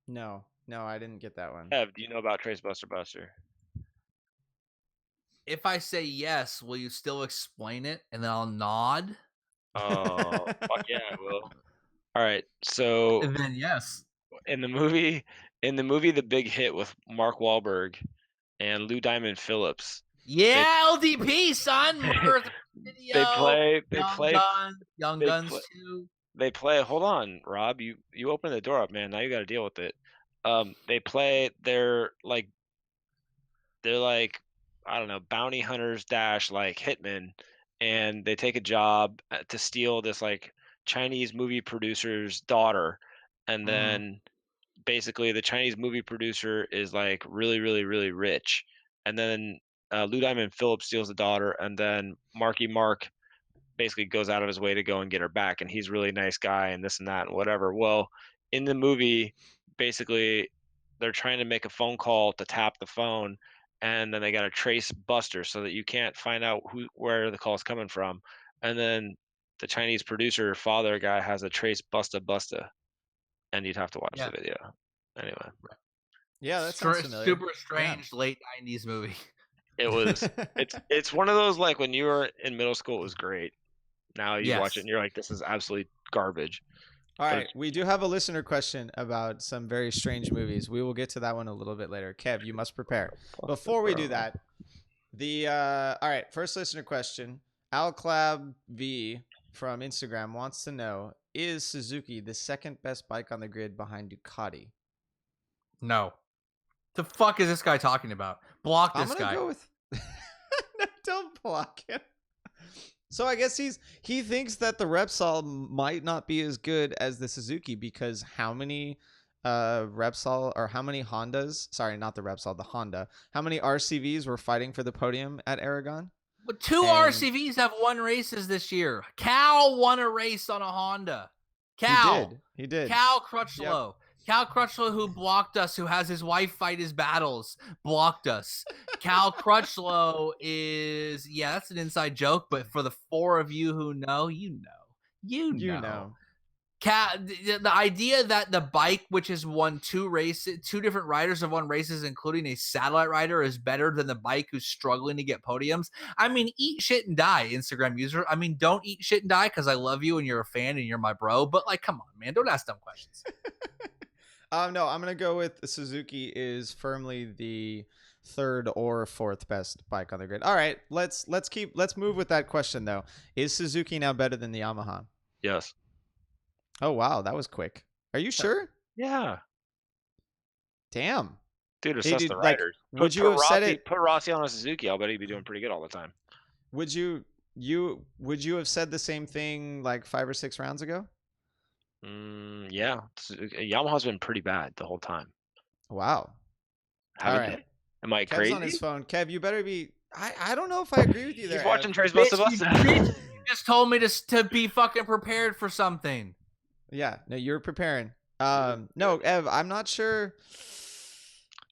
No, I didn't get that one. Ev, do you know about Trace Buster? If I say yes, will you still explain it and then I'll nod? Oh, fuck yeah, I will. All right, so And then yes. in the movie The Big Hit with Mark Wahlberg and Lou Diamond Phillips. Yeah, LDP, son. Young Guns 2. They play. Hold on, Rob. You open the door up, man. Now you got to deal with it. They play. They're like I don't know, bounty hunters dash like hitmen, and they take a job to steal this like Chinese movie producer's daughter, and then basically the Chinese movie producer is like really, really, really rich, and then Lou Diamond Phillips steals the daughter, and then Marky Mark basically goes out of his way to go and get her back, and he's a really nice guy and this and that and whatever. Well, in the movie, basically they're trying to make a phone call to tap the phone, and then they got to trace Buster so that you can't find out where the call is coming from, and then the Chinese producer father guy has a trace Busta, and you'd have to watch the video anyway. Yeah, that sounds familiar. Super strange late 90s movie. It was. It's one of those, like, when you were in middle school, it was great. Now you watch it and you're like, this is absolutely garbage. All right, we do have a listener question about some very strange movies. We will get to that one a little bit later. Kev, you must prepare. Before we do that, all right, first listener question. Alclab V from Instagram wants to know, is Suzuki the second best bike on the grid behind Ducati? No. The fuck is this guy talking about? Block this guy. Go with... No, don't block him. So I guess he thinks that the Repsol might not be as good as the Suzuki because how many Repsol, or how many Hondas? Sorry, not the Repsol, the Honda. How many RCVs were fighting for the podium at Aragon? But two And- RCVs have won races this year. Cal won a race on a Honda. Cal. He did. Cal Crutchlow. Cal Crutchlow, who blocked us, who has his wife fight his battles, blocked us. Cal Crutchlow is, that's an inside joke, but for the four of you who know, you know. The idea that the bike, which has won two different riders have won races, including a satellite rider, is better than the bike who's struggling to get podiums. I mean, eat shit and die, Instagram user. I mean, don't eat shit and die because I love you and you're a fan and you're my bro. But like, come on, man, don't ask dumb questions. No, I'm gonna go with Suzuki is firmly the third or fourth best bike on the grid. All right, let's move with that question though. Is Suzuki now better than the Yamaha? Yes. Oh wow, that was quick. Are you sure? Yeah. Damn. Dude, assess dude, the like, riders. would you have said it? Put Rossi on a Suzuki. I'll bet he'd be doing pretty good all the time. Would you have said the same thing like 5 or 6 rounds ago? Yeah. Yamaha's been pretty bad the whole time. Wow. Haven't All right. they? Am I Kev's crazy? on his phone. Kev, you better be. I don't know if I agree with you there. He's watching Ev. Trace most of us. You just told me to be fucking prepared for something. Yeah, no, you're preparing. No, Ev, I'm not sure.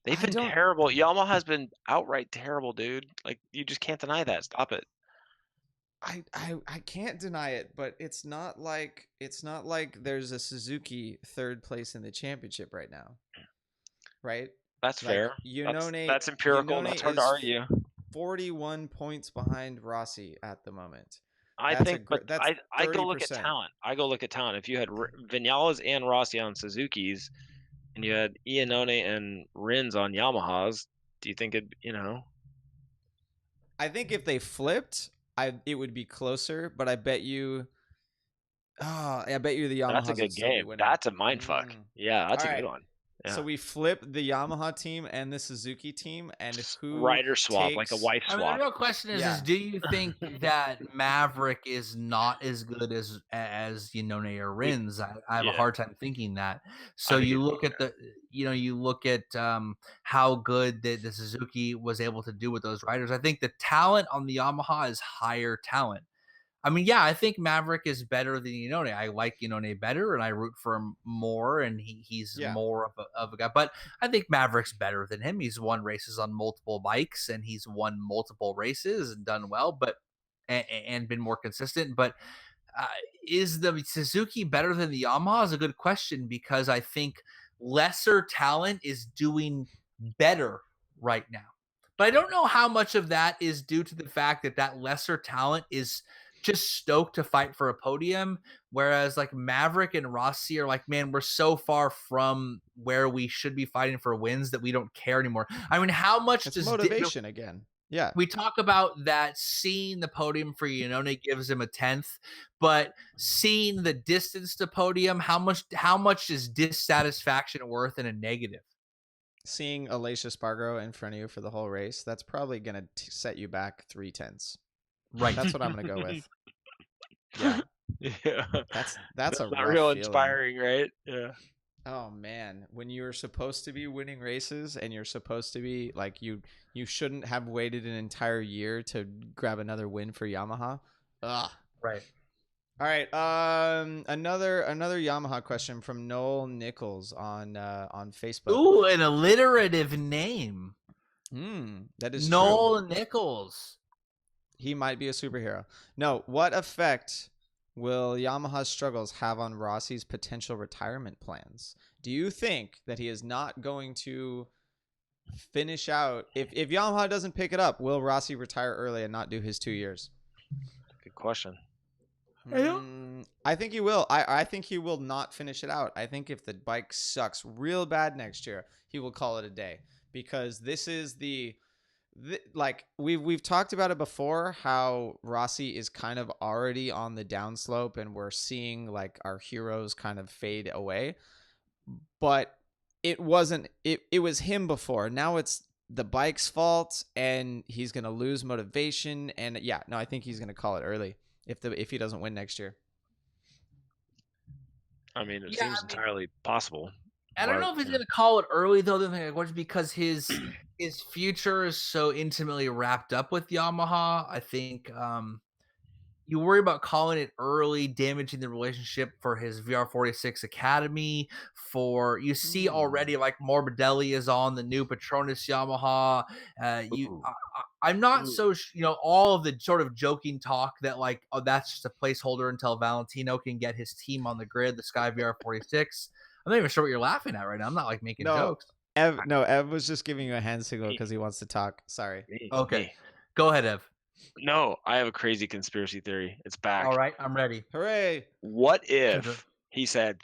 They've been terrible. Yamaha's been outright terrible, dude. Like, you just can't deny that. Stop it. I can't deny it, but it's not like there's a Suzuki third place in the championship right now, right? That's Like, fair. Iannone, That's empirical. Iannone That's hard to is argue. 41 points behind Rossi at the moment. I That's think, but that's I go look at 30%. talent. I go look at talent. If you had Vinales and Rossi on Suzuki's, and you had Iannone and Rins on Yamahas, do you think I think if they flipped, it would be closer, but I bet you the Yamahas That's a would good still be game. winning. That's a mindfuck. Yeah, that's All a right. good one. Yeah. So we flip the Yamaha team and the Suzuki team, and who rider swap, like a takes- wife I mean, swap. the real question is do you think that Maverick is not as good as Iannone or Rins? I have a hard time thinking that. So you look at how good the Suzuki was able to do with those riders. I think the talent on the Yamaha is higher talent. I mean, yeah, I think Maverick is better than Iannone. I like Iannone better, and I root for him more, and he's more of a guy. But I think Maverick's better than him. He's won races on multiple bikes, and he's won multiple races and done well, and been more consistent. But is the Suzuki better than the Yamaha is a good question, because I think lesser talent is doing better right now. But I don't know how much of that is due to the fact that lesser talent is just stoked to fight for a podium, whereas like Maverick and Rossi are like, man, we're so far from where we should be fighting for wins that we don't care anymore. I mean, how much It's does motivation again? Yeah, we talk about that seeing the podium for Iannone gives him a 10th, but seeing the distance to podium, how much is dissatisfaction worth in a negative? seeing Aleix Esparagaro in front of you for the whole race, that's probably gonna set you back 3/10. Right. That's what I'm gonna go with. Yeah. Yeah. That's a not rough real feeling. inspiring, right? Yeah. Oh man, when you're supposed to be winning races and you're supposed to be like you shouldn't have waited an entire year to grab another win for Yamaha. Ugh. Right. All right. Another Yamaha question from Noel Nichols on Facebook. Ooh, an alliterative name. That is Noel true. Nichols. He might be a superhero. No, what effect will Yamaha's struggles have on Rossi's potential retirement plans? Do you think that he is not going to finish out? If Yamaha doesn't pick it up, will Rossi retire early and not do his 2 years? Good question. I think he will. I think he will not finish it out. I think if the bike sucks real bad next year, he will call it a day, because this is like we've talked about it before, how Rossi is kind of already on the downslope and we're seeing like our heroes kind of fade away. But it was him before. Now it's the bike's fault and he's going to lose motivation. And yeah, no, I think he's going to call it early if he doesn't win next year. I mean, it seems entirely possible. I don't know if he's gonna call it early though. The thing, like, because his future is so intimately wrapped up with Yamaha. I think you worry about calling it early, damaging the relationship for his VR46 Academy. For you see already, like Morbidelli is on the new Petronas Yamaha. I'm not so all of the sort of joking talk that like, oh, that's just a placeholder until Valentino can get his team on the grid, the Sky VR46. I'm not even sure what you're laughing at right now. I'm not like making jokes. Ev was just giving you a hand signal because he wants to talk. Sorry. Okay, go ahead, Ev. No, I have a crazy conspiracy theory. It's back. All right, I'm ready. Hooray! What if he said,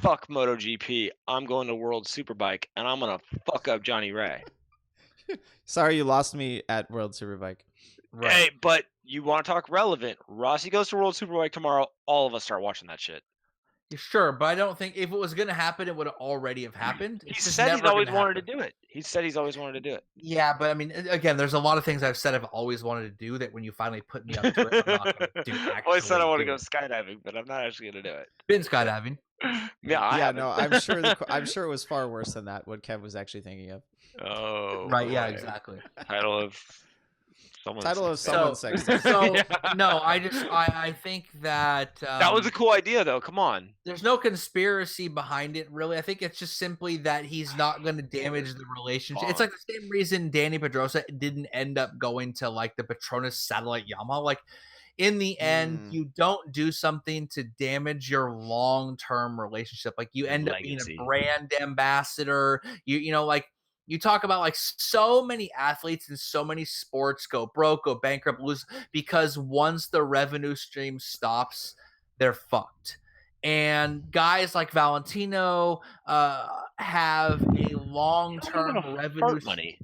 "Fuck MotoGP, I'm going to World Superbike, and I'm gonna fuck up Johnny Ray"? Sorry, you lost me at World Superbike. Right. Hey, but you want to talk relevant? Rossi goes to World Superbike tomorrow. All of us start watching that shit. Sure, but I don't think if it was going to happen, it would already have happened. He said he's always wanted to do it. He said he's always wanted to do it. Yeah, but I mean, again, there's a lot of things I've said I've always wanted to do that when you finally put me up to it, I'm not going to do. Well, I said I want to go skydiving, but I'm not actually going to do it. Been skydiving. Yeah, no, I'm sure it was far worse than that. What Kev was actually thinking of. Oh, right. Yeah, exactly. Title of someone's sex. So no, I think that that was a cool idea, though. Come on. There's no conspiracy behind it, really. I think it's just simply that he's not going to damage the relationship. It's like the same reason Danny Pedrosa didn't end up going to like the Petronas satellite Yamaha. Like in the end, you don't do something to damage your long-term relationship. Like you end up being a brand ambassador. You know, like. You talk about like so many athletes and so many sports go broke, go bankrupt, lose because once the revenue stream stops, they're fucked. And guys like Valentino have a long-term revenue money.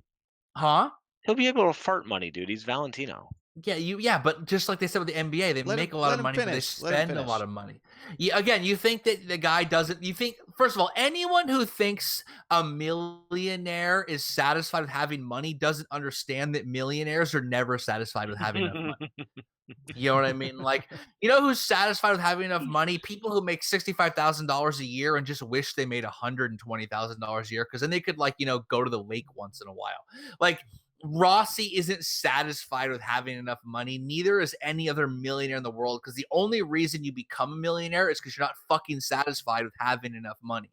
Huh? He'll be able to fart money, dude. He's Valentino. Yeah, but just like they said with the NBA, they make a lot of money, but they spend a lot of money. Again, you think that the guy doesn't. You think, first of all, anyone who thinks a millionaire is satisfied with having money doesn't understand that millionaires are never satisfied with having enough money. You know what I mean? Like, you know who's satisfied with having enough money? People who make $65,000 a year and just wish they made $120,000 a year because then they could, like, go to the lake once in a while. Like. Rossi isn't satisfied with having enough money. Neither is any other millionaire in the world because the only reason you become a millionaire is because you're not fucking satisfied with having enough money.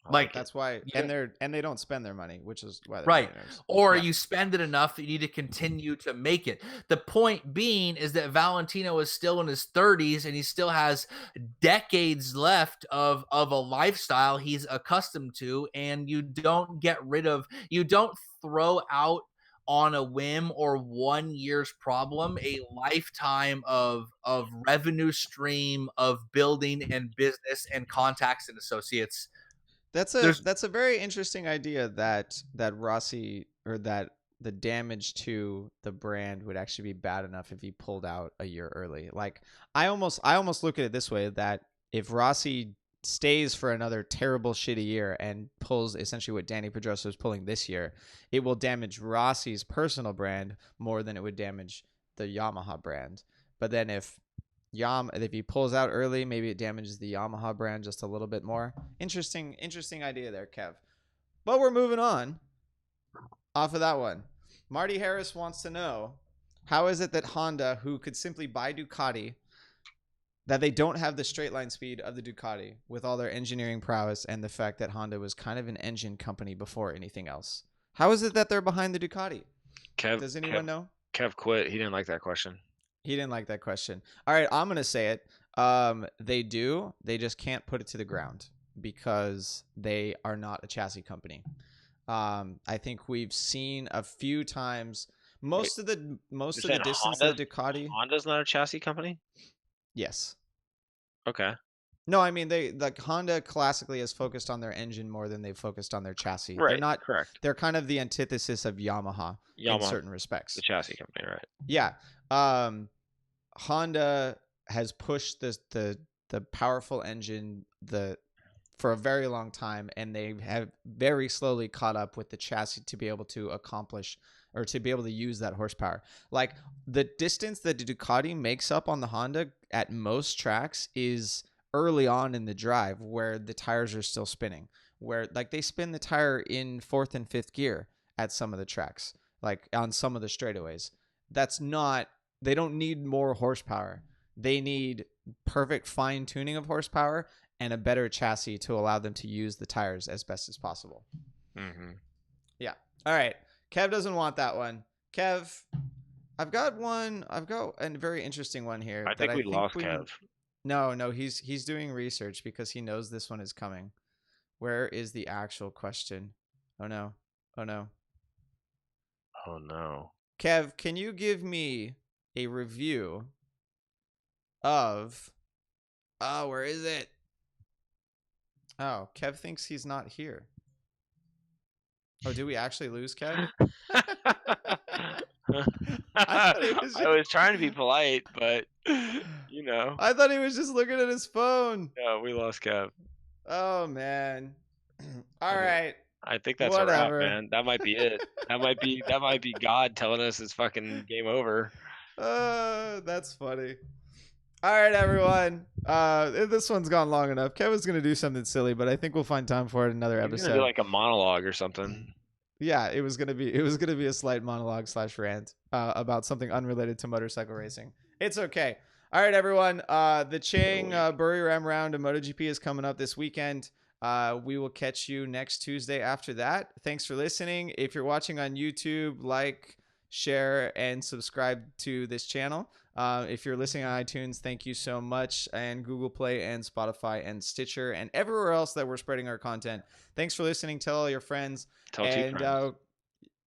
Like that's why, and they don't spend their money, which is why they're right. millionaires. Or you spend it enough that you need to continue to make it. The point being is that Valentino is still in his 30s and he still has decades left of a lifestyle he's accustomed to, and you don't throw out on a whim or 1 year's problem a lifetime of revenue stream of building and business and contacts and associates. That's a very interesting idea that Rossi, or that the damage to the brand would actually be bad enough if he pulled out a year early. Like I almost look at it this way, that if Rossi stays for another terrible shitty year and pulls essentially what Danny Pedrosa is pulling this year, it will damage Rossi's personal brand more than it would damage the Yamaha brand. But then if he pulls out early, maybe it damages the Yamaha brand just a little bit more. Interesting idea there, Kev. But we're moving on off of that one. Marty Harris wants to know, how is it that Honda, who could simply buy Ducati, that they don't have the straight line speed of the Ducati with all their engineering prowess and the fact that Honda was kind of an engine company before anything else? How is it that they're behind the Ducati? Does anyone know? Kev quit. He didn't like that question. He didn't like that question. All right, I'm going to say it. They do. They just can't put it to the ground because they are not a chassis company. I think we've seen a few times most of the distance of Ducati. Honda's not a chassis company? Yes. Okay. No, I mean Honda classically has focused on their engine more than they've focused on their chassis. Right. They're not correct. They're kind of the antithesis of Yamaha in certain respects. The chassis company, right? Yeah. Honda has pushed the powerful engine for a very long time, and they have very slowly caught up with the chassis to be able to accomplish or to be able to use that horsepower. Like the distance that the Ducati makes up on the Honda at most tracks is early on in the drive where the tires are still spinning, where like they spin the tire in 4th and 5th gear at some of the tracks, like on some of the straightaways. They don't need more horsepower. They need perfect fine tuning of horsepower and a better chassis to allow them to use the tires as best as possible. Mm-hmm. Yeah. All right. Kev doesn't want that one. Kev, I've got a very interesting one here. I think we lost Kev. No, he's doing research because he knows this one is coming. Where is the actual question? Oh no. Oh no. Oh no. Kev, can you give me a review of where is it? Oh, Kev thinks he's not here. Oh, did we actually lose Kev? I was trying to be polite, but you know. I thought he was just looking at his phone. No, we lost Kev. Oh man. All right. I think that's Whatever. a wrap, man. That might be it. That might be God telling us it's fucking game over. That's funny. All right, everyone. This one's gone long enough. Kevin's gonna do something silly, but I think we'll find time for it in another episode. Gonna do like a monologue or something. Yeah, it was gonna be a slight monologue / rant about something unrelated to motorcycle racing. It's okay. All right, everyone. The Chang Buriram round of MotoGP is coming up this weekend. We will catch you next Tuesday after that. Thanks for listening. If you're watching on YouTube, like, share, and subscribe to this channel. If you're listening on iTunes, thank you so much. And Google Play and Spotify and Stitcher and everywhere else that we're spreading our content. Thanks for listening. Tell all your friends. Tell 2 friends.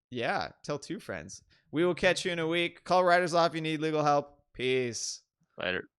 Yeah, tell 2 friends. We will catch you in a week. Call Riders Off if you need legal help. Peace. Later.